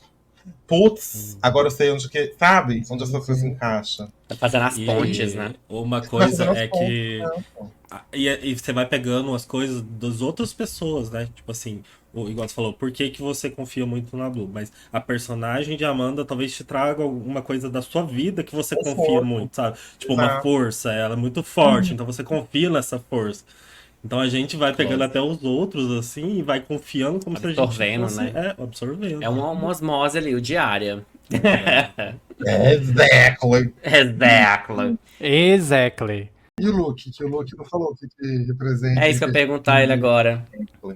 Putz, agora eu sei onde que... Sabe? Onde essas coisas se encaixam. Tá fazendo as pontes, né? Uma coisa é que... E você vai pegando as coisas das outras pessoas, né? Tipo assim, igual você falou, por que você confia muito na Blue? Mas a personagem de Amanda talvez te traga alguma coisa da sua vida que você confia muito, sabe? Tipo, uma força, ela é muito forte, então você confia nessa força. Então a gente vai pegando até os outros, assim, e vai confiando como se a gente fosse... né? Absorvendo. É uma osmose ali, diária. Exactly. E o Luke? Que o Luke não falou o que representa. É isso que eu ia perguntar ele agora.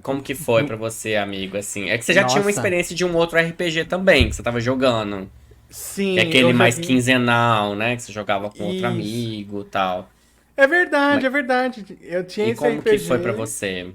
Como que foi pra você, amigo, assim? É que você já tinha uma experiência de um outro RPG também, que você tava jogando. Sim. Que é aquele mais quinzenal, né? Que você jogava com outro amigo e tal. É verdade, é verdade. Eu tinha E esse como RPG. que foi pra você?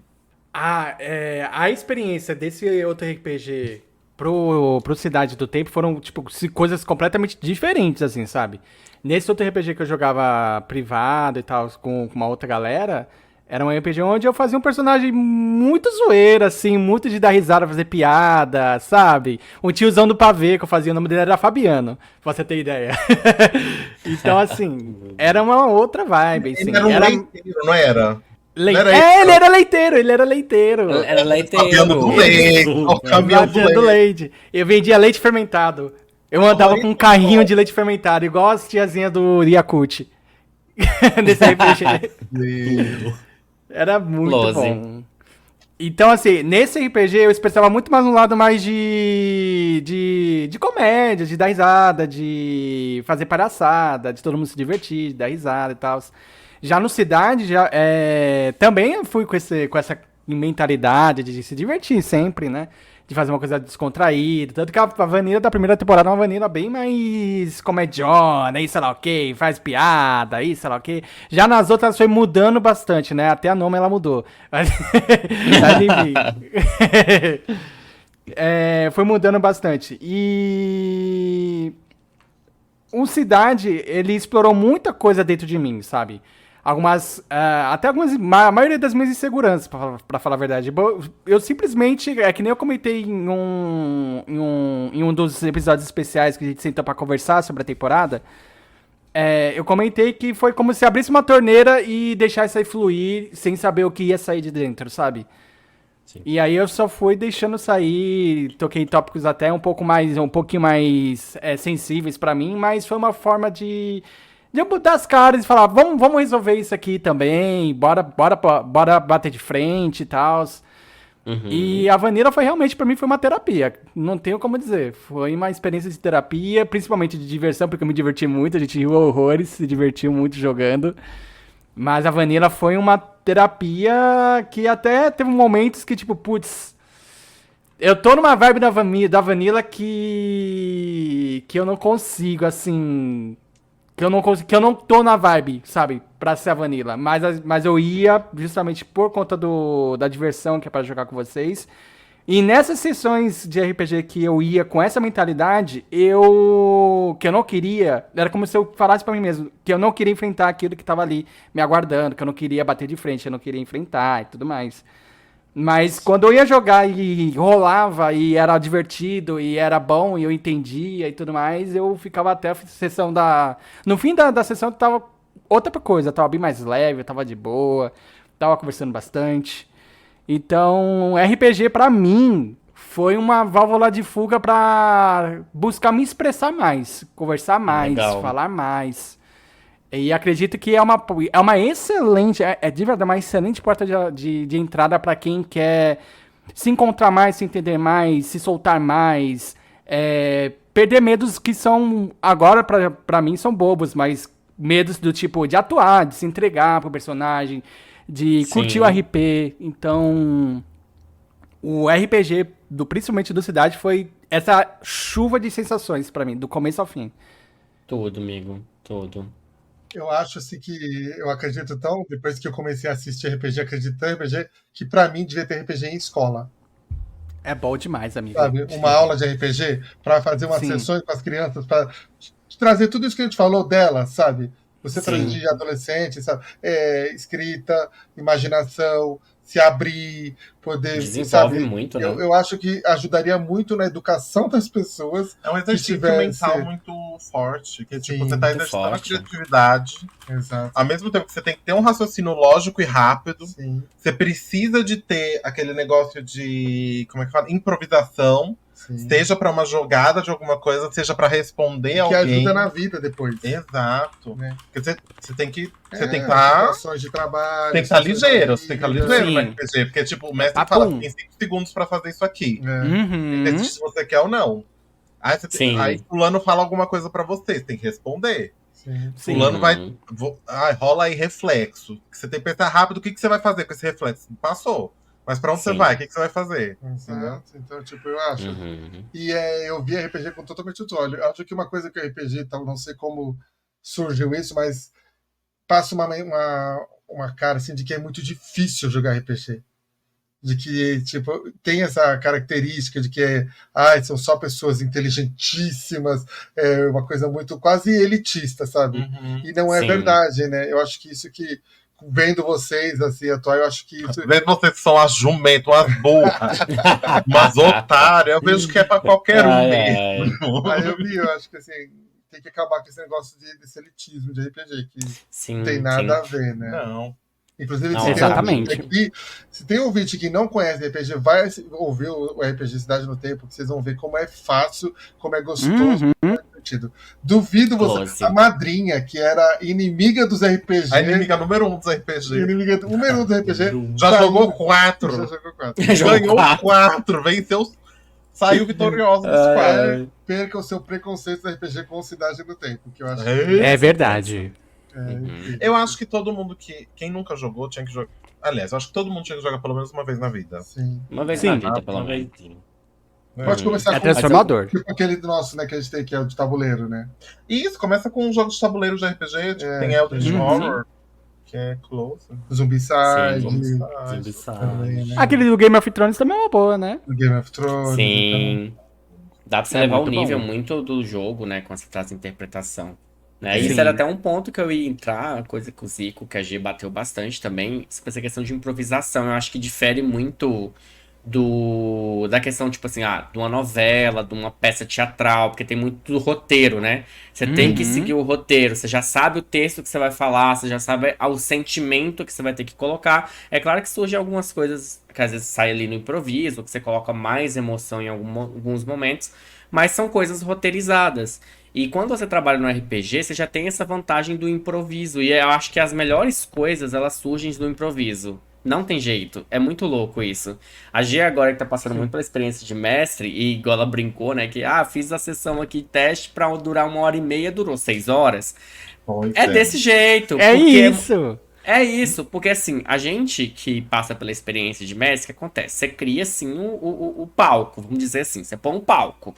A experiência desse outro RPG pro Cidade do Tempo foram, tipo, coisas completamente diferentes, assim, sabe? Nesse outro RPG que eu jogava privado e tal, com uma outra galera, era um RPG onde eu fazia um personagem muito zoeiro, assim, muito de dar risada, fazer piada, sabe? Um tiozão do pavê que eu fazia, o nome dele era Fabiano, pra você ter ideia. Então, assim, era uma outra vibe, assim. Ele era um leiteiro, não era? Não era Ele era leiteiro, ele era leiteiro. Era Fabiano do leiteiro. leite, o caminhão do Do leite. leite. Eu vendia leite fermentado. Eu andava com um carrinho de leite fermentado, igual as tiazinhas do Yakult. Nesse RPG. Era muito Close. bom. Então, assim, nesse RPG eu expressava muito mais um lado mais de comédia, de dar risada, de fazer palhaçada, de todo mundo se divertir, de dar risada e tal. Já no Cidade, também eu fui com essa mentalidade de se divertir sempre, né? De fazer uma coisa descontraída. Tanto que a Vanilla da primeira temporada é uma Vanilla bem mais comediona, e sei lá o que, faz piada, e sei lá o que. Já nas outras foi mudando bastante, né? Até a nome ela mudou. Mas enfim. Foi mudando bastante. E o Cidade, ele explorou muita coisa dentro de mim, sabe? Até algumas, a maioria das minhas inseguranças, pra falar a verdade. Eu simplesmente, é que nem eu comentei em um dos episódios especiais que a gente sentou pra conversar sobre a temporada, eu comentei que foi como se abrisse uma torneira e deixasse aí fluir sem saber o que ia sair de dentro, sabe? Sim. E aí eu só fui deixando sair, toquei tópicos até um pouquinho mais sensíveis pra mim, mas foi uma forma de eu botar as caras e falar, vamos resolver isso aqui também, bora bater de frente e tal. E a Vanilla foi realmente, pra mim, foi uma terapia. Não tenho como dizer. Foi uma experiência de terapia, principalmente de diversão, porque eu me diverti muito, a gente riu horrores, se divertiu muito jogando. Mas a Vanilla foi uma terapia que até teve momentos que, tipo, putz, eu tô numa vibe da Vanilla que eu não consigo, assim, que eu não tô na vibe, sabe, pra ser a Vanilla. Mas eu ia justamente por conta da diversão que é pra jogar com vocês. E nessas sessões de RPG que eu ia com essa mentalidade, que eu não queria, era como se eu falasse pra mim mesmo, que eu não queria enfrentar aquilo que tava ali me aguardando, que eu não queria bater de frente, eu não queria enfrentar e tudo mais. Mas quando eu ia jogar e rolava e era divertido e era bom e eu entendia e tudo mais, eu ficava até a sessão da... No fim da sessão eu tava outra coisa, tava bem mais leve, eu tava de boa, tava conversando bastante. Então, RPG pra mim foi uma válvula de fuga pra buscar me expressar mais, conversar mais, Legal. falar mais. E acredito que é uma excelente, de verdade, uma excelente porta de entrada pra quem quer se encontrar mais, se entender mais, se soltar mais, perder medos que são, agora pra mim, são bobos, mas medos do tipo de atuar, de se entregar pro personagem, de curtir o Sim. RP. Então, o RPG, principalmente do Cidade, foi essa chuva de sensações pra mim, do começo ao fim. Tudo, amigo. Tudo. Eu acho assim que eu acredito tão, depois que eu comecei a assistir RPG, acredito em RPG, que pra mim devia ter RPG em escola. É bom demais, amigo. Sabe? Uma aula de RPG para fazer umas Sim. sessões com as crianças, para trazer tudo isso que a gente falou dela, sabe? Você Sim. trazer de adolescente, sabe? Escrita, imaginação, se abrir, poder, Desenvolve sabe? muito, né? Eu acho que ajudaria muito na educação das pessoas. É um exercício tivesse- mental muito forte, que tipo, Sim, você tá muito exercitando a forte. criatividade, Exato. ao mesmo tempo que você tem que ter um raciocínio lógico e rápido, Sim, você precisa de ter aquele negócio de, como é que fala? Improvisação, sim. seja pra uma jogada de alguma coisa, seja pra responder Que alguém. ajuda na vida depois. Exato. Né? Porque você tem que É, estar situações de trabalho. tem que estar situações da ligeiro, você tem que estar vida. ligeiro no Sim. RPG, porque tipo, o mestre Papum. fala, tem 5 segundos pra fazer isso aqui. É. Uhum. Decide se você quer ou não. Aí, Sim. aí fulano fala alguma coisa pra você tem que responder. Sim. Sim. Fulano vai. Rola aí reflexo. Que você tem que pensar rápido o que você vai fazer com esse reflexo. Passou. Mas pra onde Sim. você vai? O que você vai fazer? Entendeu? Exato. Então, tipo, eu acho. Uhum. E eu vi RPG com totalmente outros olhos. Eu acho que uma coisa que o RPG, então, não sei como surgiu isso, mas passa uma cara assim de que é muito difícil jogar RPG. de que, tipo, tem essa característica de que são só pessoas inteligentíssimas, é uma coisa muito quase elitista, sabe? Uhum. E não é Sim. verdade, né? Eu acho que isso que, vendo vocês, assim, atuar, eu acho que isso... Vendo vocês que são as jumentas, umas burras, umas otárias, eu vejo que é pra qualquer um Ai, mesmo. Aí eu acho que, assim, tem que acabar com esse negócio desse elitismo de RPG, que Sim, não tem nada a ver, né? Não. Inclusive, Não, se tem exatamente. ouvinte aqui, se tem ouvinte que não conhece RPG, vai ouvir o RPG Cidade no Tempo, que vocês vão ver como é fácil, como é gostoso, Uhum. como é divertido. Duvido você. Close. A madrinha, que era inimiga dos RPG. A inimiga número 1 dos RPG. Inimiga número 1 dos RPG. Já saiu- jogou Já 4. jogou 4. Ganhou quatro. 4. Venceu. Saiu vitoriosa dos 4. Perca o seu preconceito do RPG com Cidade no Tempo, que eu acho É verdade. incrível. Eu acho que todo mundo quem nunca jogou tinha que jogar. Aliás, eu acho que todo mundo tinha que jogar pelo menos uma vez na vida. Sim. Uma vez Sim. na vida, pelo menos. Pode começar É com transformador. tipo aquele nosso, né, que a gente tem, que é o de tabuleiro, né? E isso, começa com um jogo de tabuleiro de RPG, tipo, tem Eldritch Uhum. Horror, que é close. Zombicide, Sim, também, né? Aquele do Game of Thrones também é uma boa, né? Do Game of Thrones. Sim. Dá pra você É levar o muito nível bom. muito do jogo, né? Quando se trata de interpretação. Né? Sim. Isso era até um ponto que eu ia entrar, uma coisa que o Zico, que a G bateu bastante também, essa questão de improvisação. Eu acho que difere muito da questão, tipo assim, de uma novela, de uma peça teatral, porque tem muito do roteiro, né? Você tem que Uhum. seguir o roteiro, você já sabe o texto que você vai falar, você já sabe o sentimento que você vai ter que colocar. É claro que surgem algumas coisas que às vezes saem ali no improviso, que você coloca mais emoção em alguns momentos, mas são coisas roteirizadas. E quando você trabalha no RPG, você já tem essa vantagem do improviso. E eu acho que as melhores coisas, elas surgem do improviso. Não tem jeito. É muito louco isso. A G agora que tá passando muito pela experiência de mestre, e igual ela brincou, né? Que, fiz a sessão aqui, teste pra durar 1h30, durou 6 horas. Pois É desse jeito. É porque isso. É isso, porque assim, a gente que passa pela experiência de mestre, o que acontece? Você cria, assim, o palco, vamos dizer assim, você põe um palco.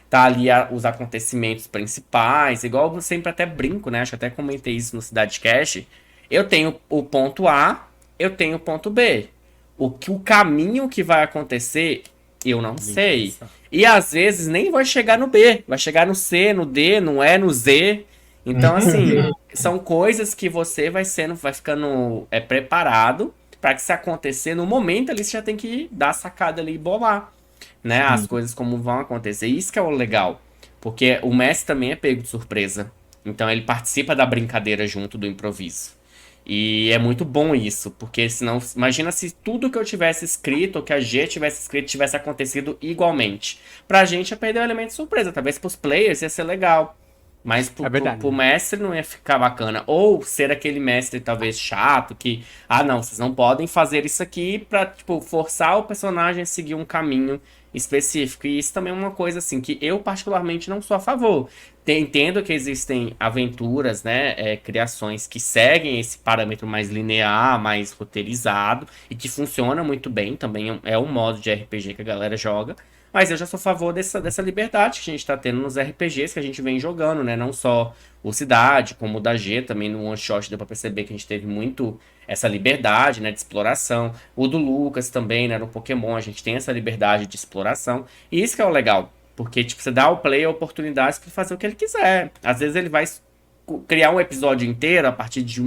Tá ali os acontecimentos principais, igual eu sempre até brinco, né? Acho que até comentei isso no Cidade Cast. Eu tenho o ponto A, eu tenho o ponto B. O caminho que vai acontecer, eu não sei. E às vezes nem vai chegar no B, vai chegar no C, no D, no E, no Z. Então, assim, são coisas que você vai ficando preparado para que se acontecer no momento ali, você já tem que dar a sacada ali e bolar, né? As coisas como vão acontecer. Isso que é o legal, porque o mestre também é pego de surpresa. Então ele participa da brincadeira junto do improviso. E é muito bom isso, porque senão, imagina se tudo que eu tivesse escrito, ou que a G tivesse escrito, tivesse acontecido igualmente. Pra gente ia perder o elemento de surpresa, talvez pros players ia ser legal. Mas É verdade. pro mestre não ia ficar bacana. Ou ser aquele mestre talvez chato, que, não, vocês não podem fazer isso aqui pra, tipo, forçar o personagem a seguir um caminho específico. E isso também é uma coisa, assim, que eu particularmente não sou a favor. Entendo que existem aventuras, né, criações que seguem esse parâmetro mais linear, mais roteirizado, e que funciona muito bem, também é um modo de RPG que a galera joga. Mas eu já sou a favor dessa liberdade que a gente tá tendo nos RPGs que a gente vem jogando, né? Não só o Cidade, como o da G, também no One Shot deu pra perceber que a gente teve muito essa liberdade, né, de exploração. O do Lucas também, né, no Pokémon, a gente tem essa liberdade de exploração. E isso que é o legal, porque, tipo, você dá ao player oportunidades pra fazer o que ele quiser. Às vezes ele vai criar um episódio inteiro a partir de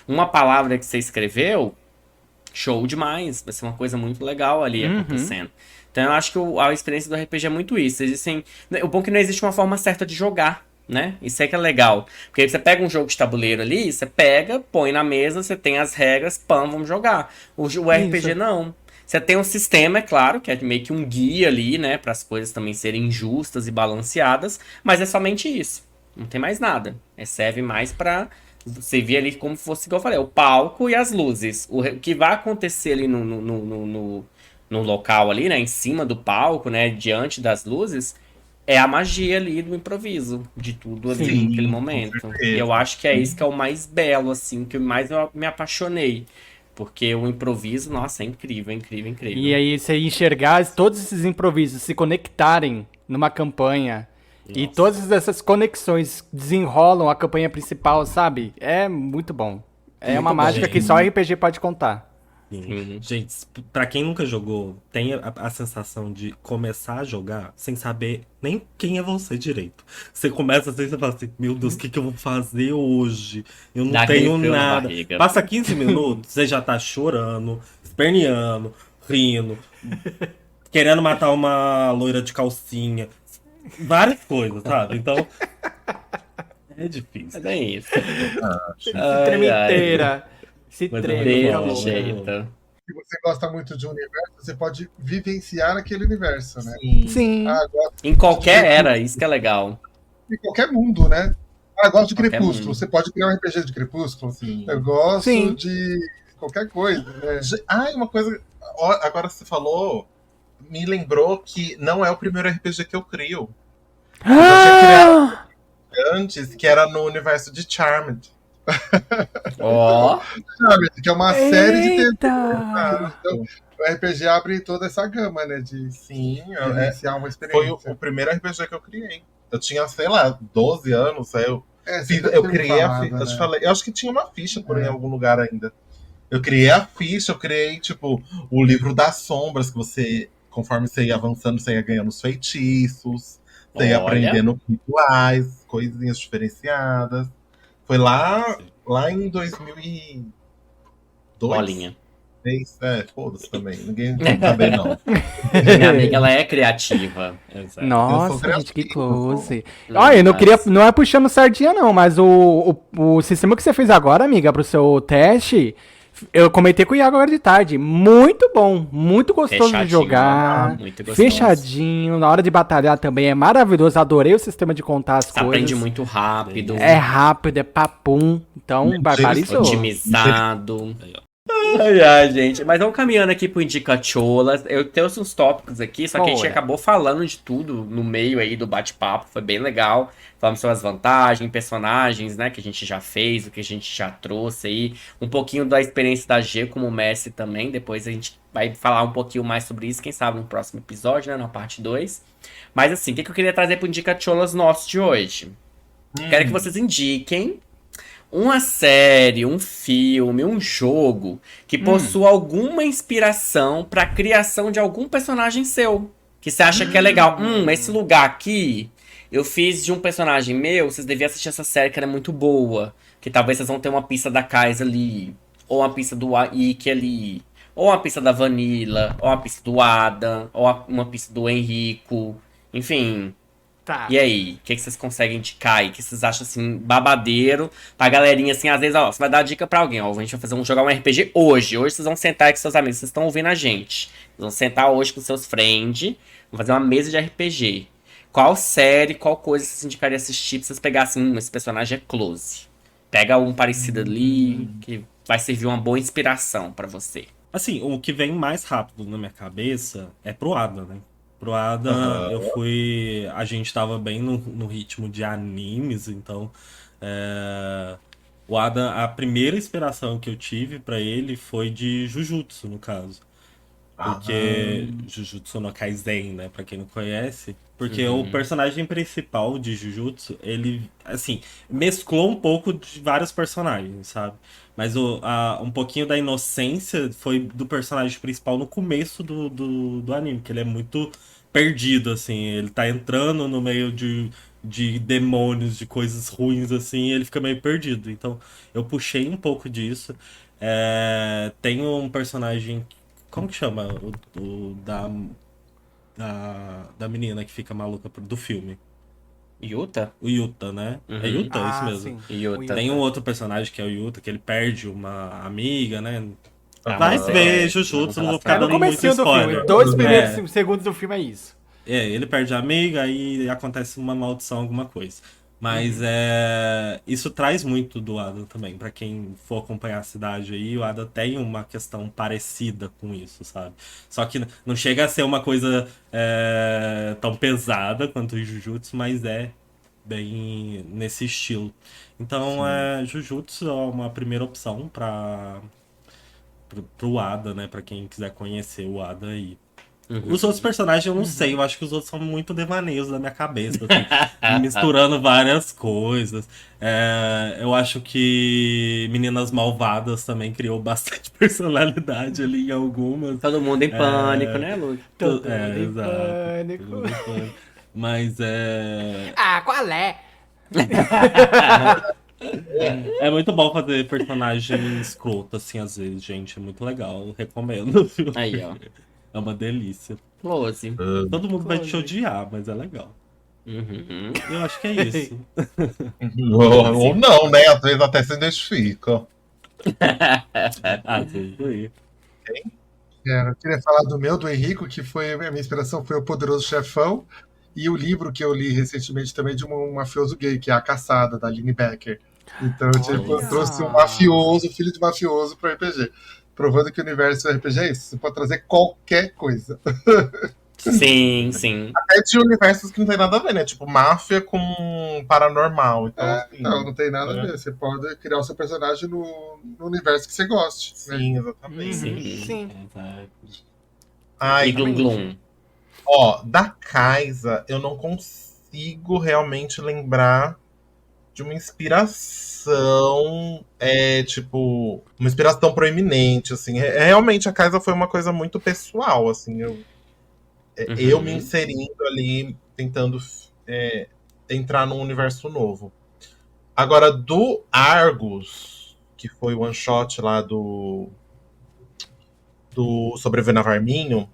uma palavra que você escreveu. Show demais, vai ser uma coisa muito legal ali acontecendo. Então eu acho que a experiência do RPG é muito isso. O bom é que não existe uma forma certa de jogar, né? Isso é que é legal. Porque aí você pega um jogo de tabuleiro ali, você pega, põe na mesa, você tem as regras, vamos jogar. O RPG não. Você tem um sistema, é claro, que é meio que um guia ali, né? Para as coisas também serem justas e balanceadas, mas é somente isso. Não tem mais nada. Serve mais pra você ver ali como fosse, igual eu falei, o palco e as luzes. O que vai acontecer ali no local ali, né? Em cima do palco, né? Diante das luzes, é a magia ali do improviso, de tudo ali Sim, naquele com momento. certeza. E eu acho que é isso que é o mais belo, assim, que mais eu me apaixonei. Porque o improviso, nossa, é incrível, incrível, incrível. E aí você enxergar todos esses improvisos se conectarem numa campanha. E Nossa. todas essas conexões desenrolam a campanha principal, sabe? É muito bom. É Muito uma bom. mágica que só RPG pode contar. Sim. Sim. Gente, pra quem nunca jogou, tem a sensação de começar a jogar sem saber nem quem é você direito. Você começa assim, você fala assim, meu Deus, o que que eu vou fazer hoje? Eu não Dá aquele tenho frio na nada. barriga. Passa 15 minutos, você já tá chorando, esperneando, rindo, querendo matar uma loira de calcinha. Várias coisas, sabe? Então, é difícil. Mas é isso. Se treme Ai, ai. inteira. Se Mas é treme, muito fica Desse bom, muito louca. bom. jeito. Se você gosta muito de um universo, você pode vivenciar aquele universo, né? Sim. Sim. Gosto Em qualquer de era, isso que é legal. de qualquer mundo, né? Gosto de Qualquer Crepúsculo. mundo. Você pode criar um RPG de Crepúsculo? Sim. Eu gosto Sim. de qualquer coisa, né? Uma coisa. Agora você falou, me lembrou que não é o primeiro RPG que eu crio. Eu já tinha criado antes, que era no universo de Charmed. Ó, Sabe? Que é uma série de TV. Eita! Então, o RPG abre toda essa gama, né? De Sim, vivenciar uma foi o experiência. primeiro RPG que eu criei. Eu tinha, sei lá, 12 anos. Aí Você eu me criei a falava, ficha. Eu te né? falei, eu acho que tinha uma ficha por aí em algum lugar ainda. Eu criei a ficha, eu criei, tipo, o livro das sombras, que você, conforme você ia avançando, você ia ganhando os feitiços, você ia olha. aprendendo rituais, coisinhas diferenciadas. Foi lá em 2002. Bolinha. Foda-se também. Ninguém quer saber, não. Minha amiga, ela é criativa. Exato. Eu Nossa, sou gente, que criativo, close. Olha, eu não queria. Não é puxando sardinha, não, mas o sistema que você fez agora, amiga, pro seu teste, eu comentei com o Iago agora de tarde. Muito bom, muito gostoso de Fechadinho, jogar. muito gostoso. Fechadinho, na hora de batalhar também é maravilhoso. Adorei o sistema de contar as Você coisas. aprende muito rápido. É rápido, é papum. Então, barbarizou. Otimizado. Ai, ai, gente. Mas vamos caminhando aqui pro Indica Cholas. Eu tenho uns tópicos aqui, só que a gente Bora. acabou falando de tudo no meio aí do bate-papo. Foi bem legal. Falamos sobre as vantagens, personagens, né, que a gente já fez, o que a gente já trouxe aí. Um pouquinho da experiência da G como Messi também. Depois a gente vai falar um pouquinho mais sobre isso, quem sabe no próximo episódio, né, na parte 2. Mas assim, o que eu queria trazer pro Indica Cholas nosso de hoje? Quero que vocês indiquem uma série, um filme, um jogo que possua alguma inspiração para a criação de algum personagem seu. Que você acha que é legal. Esse lugar aqui eu fiz de um personagem meu, vocês deviam assistir essa série que era muito boa. Que talvez vocês vão ter uma pista da Kais ali, ou uma pista do Ike ali, ou uma pista da Vanilla, ou uma pista do Adam, ou uma pista do Henrico. Enfim, Tá. e aí, o que vocês conseguem indicar aí? O que vocês acham, assim, babadeiro? Pra galerinha, assim, às vezes, ó, você vai dar dica pra alguém, ó, a gente vai jogar um RPG hoje. Hoje vocês vão sentar aí com seus amigos, vocês estão ouvindo a gente. Vocês vão sentar hoje com seus friends, vão fazer uma mesa de RPG. Qual série, qual coisa vocês indicariam assistir pra vocês pegassem, esse personagem é close. Pega um parecido ali, que vai servir uma boa inspiração pra você. Assim, o que vem mais rápido na minha cabeça é pro Ada, né? Pro Ada, Aham. eu fui. A gente tava bem no ritmo de animes, então. O Ada, a primeira inspiração que eu tive pra ele foi de Jujutsu, no caso. Porque Jujutsu no Kaisen, né, pra quem não conhece. Porque o personagem principal de Jujutsu, ele, assim, mesclou um pouco de vários personagens, sabe? Mas um pouquinho da inocência foi do personagem principal no começo do anime, que ele é muito perdido, assim. Ele tá entrando no meio de demônios, de coisas ruins, assim, e ele fica meio perdido. Então, eu puxei um pouco disso. Tem um personagem. Como que chama? Da menina que fica maluca do filme. Yuta? O Yuta, né? É Uhum. Yuta, é isso mesmo. Sim. Yuta. Tem um outro personagem que é o Yuta, que ele perde uma amiga, né? Ah, Vai mas ver é- Jujutsu, não não vou tá ficar É no dando muito comecinho do spoiler. filme. 2 primeiros É. segundos do filme é isso. Ele perde a amiga, aí acontece uma maldição, alguma coisa. Mas isso traz muito do Ada também. Pra quem for acompanhar a cidade aí, o Ada tem uma questão parecida com isso, sabe? Só que não chega a ser uma coisa tão pesada quanto o Jujutsu, mas é bem nesse estilo. Então, Jujutsu é uma primeira opção pro Ada, né? Pra quem quiser conhecer o Ada aí. Os outros personagens eu não sei, eu acho que os outros são muito devaneios da minha cabeça, assim, misturando várias coisas. Eu acho que Meninas Malvadas também criou bastante personalidade ali em algumas. Todo mundo em pânico, né, Luke? Todo mundo em Exato. pânico. Todo mundo em pânico. Mas Ah, qual é? é muito bom fazer personagem escroto, assim, às vezes, gente. É muito legal, recomendo, viu? Aí, ó. É uma delícia. Close. Todo mundo vai te Close. odiar, mas é legal. Uhum. Eu acho que é isso. Ou não, né? Às vezes até se identifica. Às vezes aí. Eu queria falar do meu, do Henrico, que foi a minha inspiração foi O Poderoso Chefão, e o livro que eu li recentemente também de um mafioso gay, que é A Caçada, da Aline Becker. Então eu trouxe um mafioso, filho de mafioso, para o RPG. Provando que o universo do RPG é isso. Você pode trazer qualquer coisa. Sim, sim. Até de universos que não tem nada a ver, né? Tipo, máfia com paranormal. Então, assim, Então, não tem nada a ver. Você pode criar o seu personagem no universo que você goste. Né? Sim, exatamente. Sim. Exato. Ai, E Glum Glum. ó, da Kaisa, eu não consigo realmente lembrar de uma inspiração, tipo, uma inspiração proeminente, assim. Realmente, a Kaisa foi uma coisa muito pessoal, assim. Eu me inserindo ali, tentando entrar num universo novo. Agora, do Argus, que foi o one shot lá do Sobreviver na Varminho,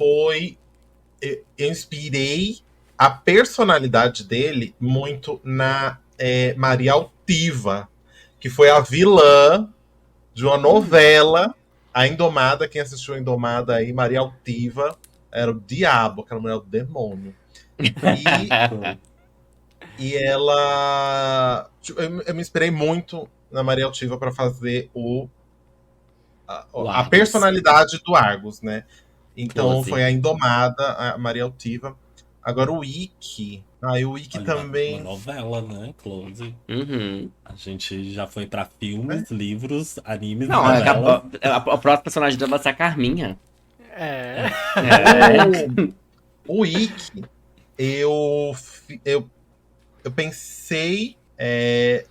eu inspirei a personalidade dele muito na Maria Altiva, que foi a vilã de uma novela, a Indomada. Quem assistiu a Indomada aí, Maria Altiva era o diabo, aquela mulher do demônio. E ela. Tipo, eu me inspirei muito na Maria Altiva para fazer a personalidade do Argus, né? Então Close. foi a Indomada, a Maria Altiva. Agora o Ikki. O Ikki também. Uma novela, né? Close. Uhum. A gente já foi pra filmes, livros, animes, Não, novelas. a próxima personagem dela vai ser a Carminha. É. O Ikki, eu pensei. Eu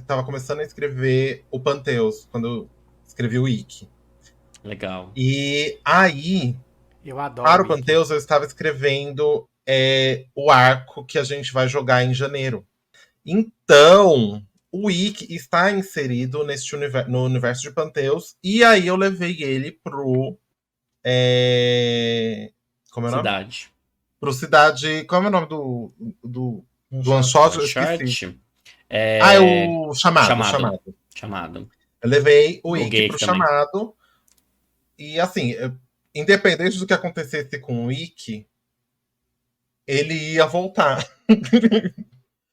tava começando a escrever o Pantheus, quando eu escrevi o Ikki. Legal. E aí, Eu adoro. para o Pantheus, eu estava escrevendo o arco que a gente vai jogar em janeiro. Então, o Ikki está inserido no universo de Pantheus, e aí eu levei ele pro. Como é o nome? Cidade. Pro Cidade. Como é o nome do one shot? Eu esqueci. Short. É o Chamado. Eu levei o Ikki pro também. Chamado. E assim, independente do que acontecesse com o Ikki, ele ia voltar.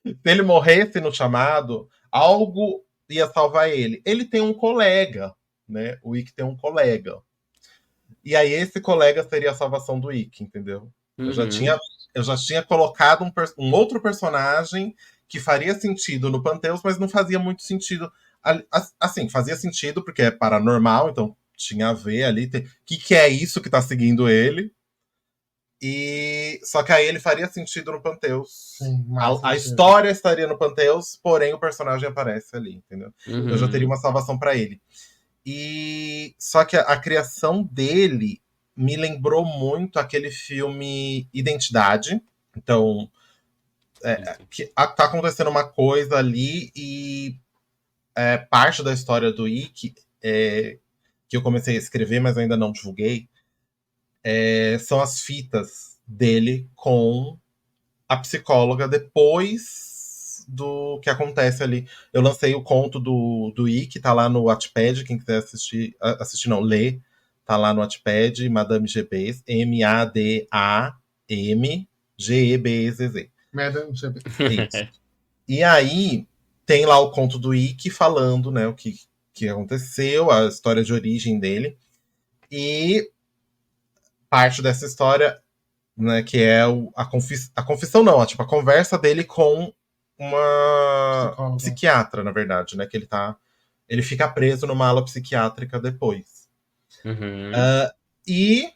Se ele morresse no Chamado, algo ia salvar ele. Ele tem um colega, né? O Ikki tem um colega. E aí esse colega seria a salvação do Ikki, entendeu? Uhum. Eu já tinha colocado um outro personagem que faria sentido no Pantheus, mas não fazia muito sentido. Assim, fazia sentido porque é paranormal, então tinha a ver ali. O que é isso que tá seguindo ele? Só que aí ele faria sentido no Pantheus. Sim, a história estaria no Pantheus, porém o personagem aparece ali, entendeu? Uhum. Eu já teria uma salvação para ele. Só que a criação dele me lembrou muito aquele filme Identidade. Então, tá acontecendo uma coisa ali e parte da história do Ikki, que eu comecei a escrever, mas ainda não divulguei, são as fitas dele com a psicóloga depois do que acontece ali. Eu lancei o conto do Ikki, tá lá no Wattpad, quem quiser assistir não, ler, tá lá no Wattpad, Madame Gbez, MADAMGEBEZZ. Madame Gbez. Isso. E aí, tem lá o conto do Ikki falando, né, o que aconteceu, a história de origem dele. E parte dessa história, né, que é a confissão não, tipo, a conversa dele com uma psiquiatra, na verdade, né, que ele fica preso numa ala psiquiátrica depois. Uhum. E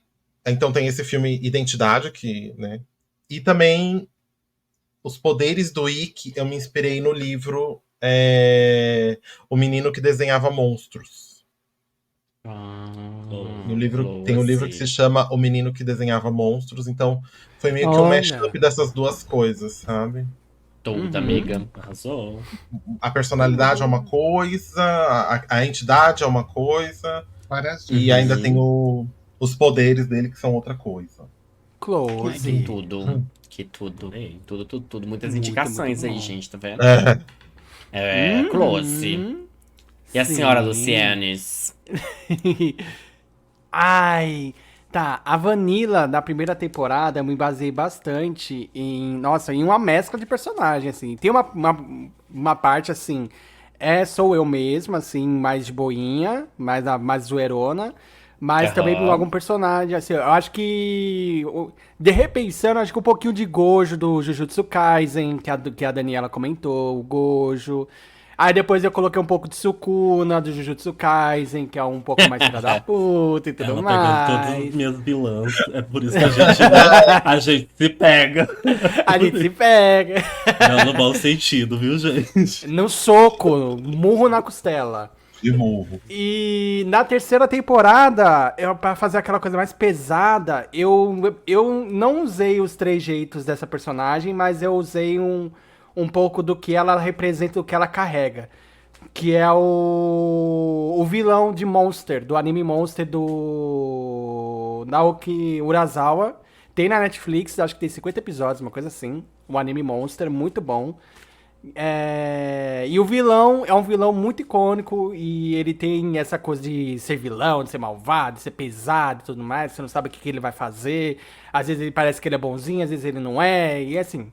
então tem esse filme Identidade, que, né? E também os poderes do Ikki, eu me inspirei no livro O Menino que Desenhava Monstros. No livro, tem um livro que se chama O Menino que Desenhava Monstros, então foi meio que um Olha. mashup dessas duas coisas, sabe? Tudo, amiga. Arrasou. A personalidade é uma coisa, a entidade é uma coisa, Várias e ainda tem os poderes dele que são outra coisa. Ai, Close. que tudo. Que tudo. Ei. Tudo. Muitas Muito, indicações muito aí, bom. gente, tá vendo? É, Close. E a Sim. senhora Lucianes? Ai, tá. A Vanilla, na primeira temporada, eu me baseei bastante em uma mescla de personagem, assim. Tem uma parte, assim, sou eu mesma, assim, mais de boinha, mais zoeirona. Mas também Aham. algum personagem, assim, eu acho que, de repensando, acho que um pouquinho de Gojo do Jujutsu Kaisen, que a Daniela comentou, o Gojo. Aí depois eu coloquei um pouco de Sukuna do Jujutsu Kaisen, que é um pouco mais filha da puta e tudo Ela pegando todas as mais. minhas vilãs. É por isso que a gente se pega. A gente se pega. Não no bom sentido, viu, gente? No soco, murro na costela. de novo. E na terceira temporada, pra fazer aquela coisa mais pesada, eu não usei os trejeitos dessa personagem, mas eu usei um pouco do que ela representa, do que ela carrega. Que é o vilão de Monster, do anime Monster do Naoki Urasawa. Tem na Netflix, acho que tem 50 episódios, uma coisa assim. O anime Monster, muito bom. E o vilão é um vilão muito icônico e ele tem essa coisa de ser vilão, de ser malvado, de ser pesado e tudo mais. Você não sabe o que ele vai fazer. Às vezes ele parece que ele é bonzinho, às vezes ele não é. E assim,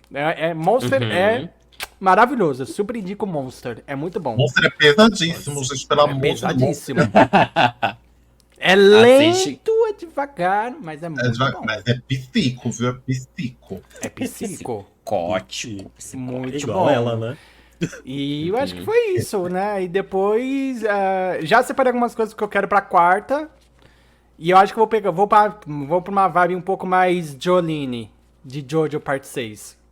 Monster é maravilhoso. Eu super indico Monster. É muito bom. Monster é pesadíssimo, gente, pelo amor de Deus. Pesadíssimo. É lento, é devagar, mas é muito bom. Mas é psico, viu? É psico. É psico. Psicótico. Muito Igual bom. ela, né? E eu acho que foi isso, né? E depois já separei algumas coisas que eu quero pra quarta. E eu acho que eu vou pra uma vibe um pouco mais Jolene, de Jojo Parte 6.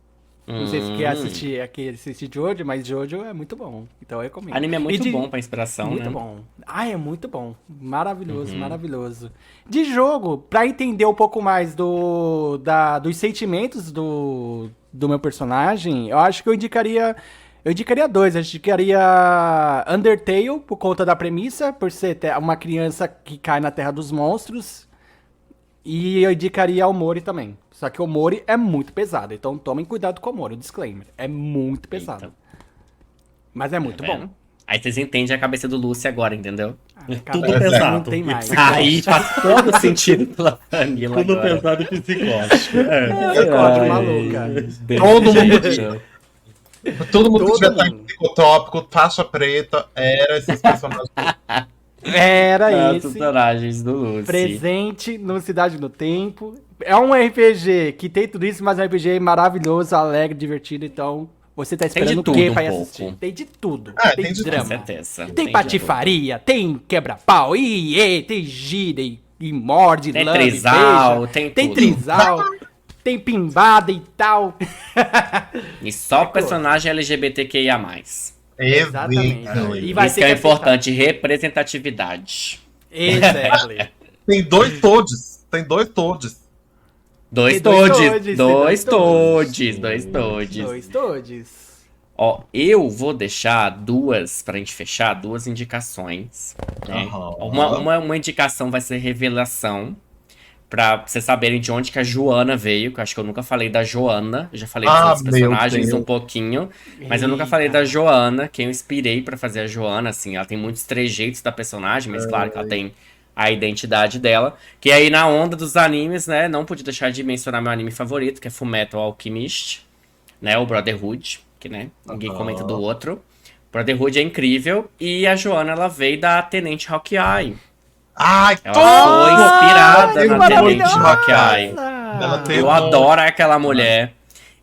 Não sei se quer assistir Jojo, mas Jojo é muito bom. Então eu recomendo. Anime é muito bom pra inspiração, muito né? bom. É muito bom. Maravilhoso, maravilhoso. De jogo, pra entender um pouco mais dos sentimentos do meu personagem, eu acho que eu indicaria dois. Eu indicaria Undertale, por conta da premissa, por ser uma criança que cai na Terra dos Monstros. E eu indicaria o Mori também. Só que o Mori é muito pesado, então tomem cuidado com o Mori, o disclaimer. É muito pesado. Eita. Mas é muito bom. Aí vocês entendem a cabeça do Lúcio agora, entendeu? Tudo Não pesado. tem mais. Aí faz todo sentido pela Vanilla Tudo agora. pesado e psicótico. Psicótico, maluca. Todo mundo que Todo tiver mundo. psicotópico, faixa preta, era esses personagens. Era As esse. personagens do Lúcio. Presente no Cidade no Tempo. É um RPG que tem tudo isso, mas é um RPG maravilhoso, alegre, divertido. Então, você tá Tem esperando de o tudo quê um pra ir pouco. assistir? Tem de tudo. Tem de tudo. Com drama. certeza. Tem de patifaria, tem quebra-pau, tem gira e morde, Tem lambe, trisal, beija. tem Tem tudo. trisal, tem pimbada e tal. tudo. E só personagem LGBTQIA+. Exatamente. Exatamente. E vai Isso ter que é aceitar. importante, representatividade. Exactly. Tem dois todes. Tem dois todes. Dois Tem dois todes, todes, tem dois dois todes, dois todes. Dois todes. Ó, eu vou deixar pra gente fechar, duas indicações. Né? Aham. Uma indicação vai ser revelação, pra vocês saberem de onde que a Joana veio, que eu acho que eu nunca falei da Joana. Eu já falei dos outros meu personagens Deus. um pouquinho, mas eu nunca falei da Joana, quem eu inspirei pra fazer a Joana, assim. Ela tem muitos trejeitos da personagem, mas claro que ela tem a identidade dela. Que aí na onda dos animes, né, não pude deixar de mencionar meu anime favorito, que é Fullmetal Alchemist, né, o Brotherhood, que, né, ninguém comenta do outro. Brotherhood é incrível, e a Joana, ela veio da Tenente Hawkeye. Ai, Ela foi inspirada que na maravilhosa! Tenente Hawkeye. Ela tem Eu um- adoro aquela mulher.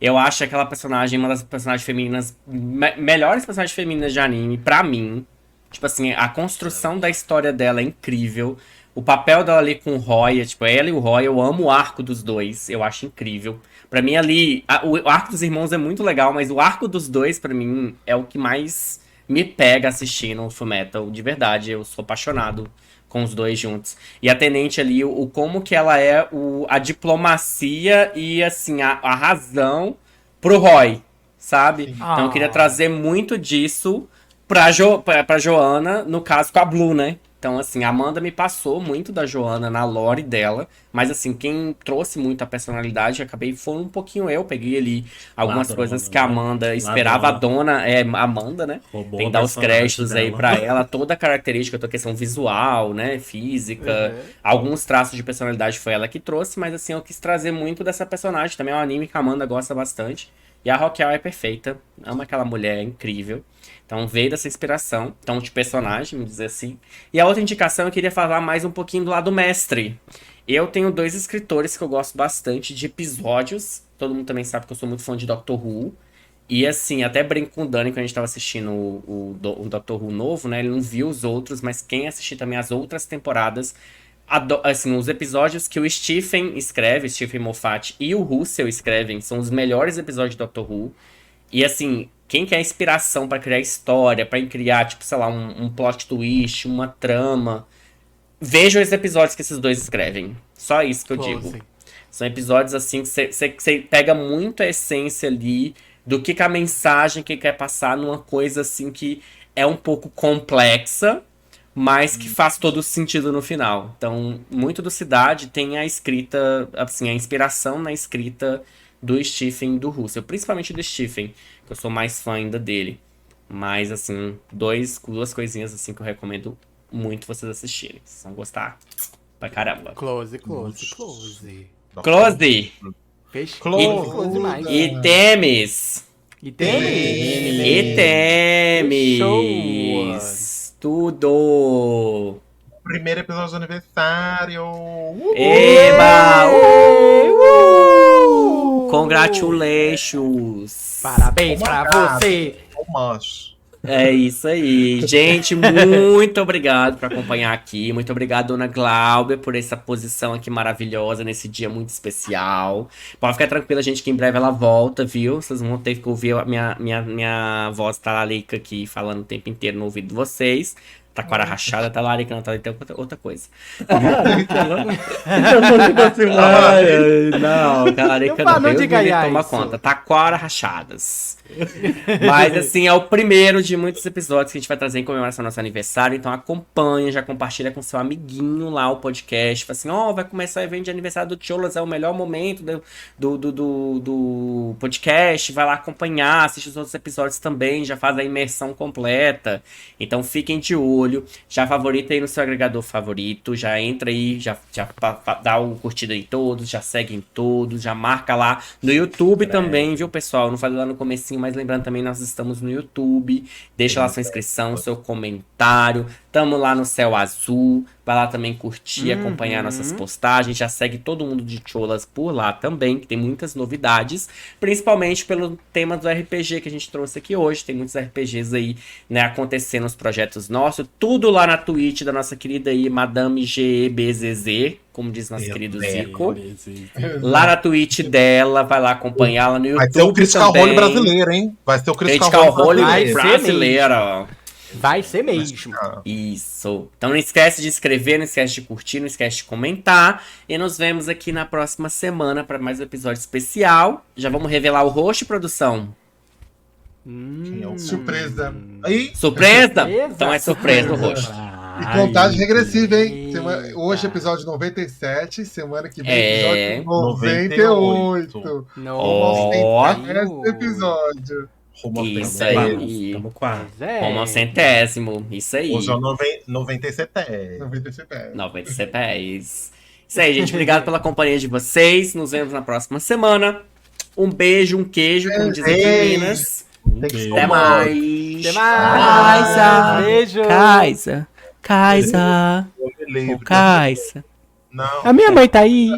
Eu acho aquela personagem uma das personagens femininas, melhores personagens femininas de anime, pra mim. Tipo assim, a construção da história dela é incrível. O papel dela ali com o Roy, tipo, ela e o Roy, eu amo o arco dos dois, eu acho incrível. Pra mim ali, o arco dos irmãos é muito legal, mas o arco dos dois, pra mim, é o que mais me pega assistindo o Fullmetal, de verdade, eu sou apaixonado com os dois juntos. E a Tenente ali, o como que ela é a diplomacia e, assim, a razão pro Roy, sabe? Então eu queria trazer muito disso pra Joanna, no caso com a Blue, né? Então, assim, a Amanda me passou muito da Joanna na lore dela, mas, assim, quem trouxe muito a personalidade, acabei, foi um pouquinho eu. Peguei ali algumas Ladrona, coisas que a né? Amanda esperava, a dona, Amanda, né? Roubou Tem a que dar os personagem créditos aí dela. pra ela, toda a característica, toda a questão visual, né? Física, alguns traços de personalidade foi ela que trouxe, mas, assim, eu quis trazer muito dessa personagem. Também é um anime que a Amanda gosta bastante. E a Raquel é perfeita, ama aquela mulher, é incrível. Então veio dessa inspiração, então de personagem, vamos dizer assim. E a outra indicação eu queria falar mais um pouquinho do lado mestre. Eu tenho 2 escritores que eu gosto bastante de episódios. Todo mundo também sabe que eu sou muito fã de Doctor Who. E assim, até brinco com o Dani quando a gente tava assistindo o Doctor Who novo, né? Ele não viu os outros, mas quem assistir também as outras temporadas, assim, os episódios que o Stephen escreve, Stephen Moffat e o Russell escrevem, são os melhores episódios de Doctor Who. E assim, quem quer inspiração pra criar história, pra criar, tipo, sei lá, um plot twist, uma trama, vejam os episódios que esses dois escrevem. Só isso que eu digo. São episódios assim que você pega muito a essência ali do que a mensagem que quer passar numa coisa assim que é um pouco complexa, mas que faz todo sentido no final. Então, muito do Cidade tem a escrita, assim, a inspiração na escrita do Stephen e do Russell, principalmente do Stephen, que eu sou mais fã ainda dele. Mas, assim, duas coisinhas assim que eu recomendo muito vocês assistirem. Vocês vão gostar pra caramba. Close. Close! Fechou. Close. Close demais. E Temes! E tem? E Temes! Tudo! Primeiro episódio do aniversário. Eba! Congratulations! Parabéns pra você. Macho. É isso aí. Gente, muito obrigado por acompanhar aqui. Muito obrigado, dona Glauber, por essa posição aqui maravilhosa nesse dia muito especial. Pode ficar tranquila, gente, que em breve ela volta, viu? Vocês vão ter que ouvir a minha voz talarica aqui falando o tempo inteiro no ouvido de vocês. Taquara rachada, talarica, não, talarica, outra coisa. Não, talarica não. Não diga Deus me toma isso. conta. Taquara rachadas. Mas assim, é o primeiro de muitos episódios que a gente vai trazer em comemoração ao nosso aniversário. Então acompanha, já compartilha com seu amiguinho lá o podcast. Fala assim, vai começar o evento de aniversário do Cholas, é o melhor momento do podcast. Vai lá acompanhar, assiste os outros episódios também, já faz a imersão completa. Então fiquem de olho, já favorita aí no seu agregador favorito, já entra aí, já dá o curtida em todos, já segue em todos, já marca lá no YouTube também, viu, pessoal? Não falei lá no comecinho, mas lembrando também, nós estamos no YouTube. Deixa lá sua inscrição, seu comentário. Tamo lá no Céu Azul. Vai lá também curtir, acompanhar nossas postagens. Já segue todo mundo de Cholas por lá também, que tem muitas novidades. Principalmente pelo tema do RPG que a gente trouxe aqui hoje. Tem muitos RPGs aí, né, acontecendo nos projetos nossos. Tudo lá na Twitch da nossa querida aí, Madame GBZZ, como diz nosso querido Zico. Lá na Twitch dela, vai lá acompanhar lá no YouTube. Vai ser o Critical também. Role brasileiro, hein? Vai ser o Critical Role Vai brasileiro. ó. Vai ser mesmo. Isso. Então não esquece de inscrever, não esquece de curtir, não esquece de comentar. E nos vemos aqui na próxima semana para mais um episódio especial. Já vamos revelar o host, produção? Surpresa. Aí, Surpresa? Então é surpresa o host. E contagem regressiva, hein? Hoje episódio 97, semana que vem episódio 98. Ó. Esse episódio. Isso aí. Estamos quase. Como ao 100º. Isso aí. Hoje é o 97. 97 pés. Isso aí, gente. Obrigado pela companhia de vocês. Nos vemos na próxima semana. Um beijo, um queijo, como dizem aqui em Minas. Até mais. Até mais. Kaisa. Beijo. Kaisa. Não. A minha mãe tá aí.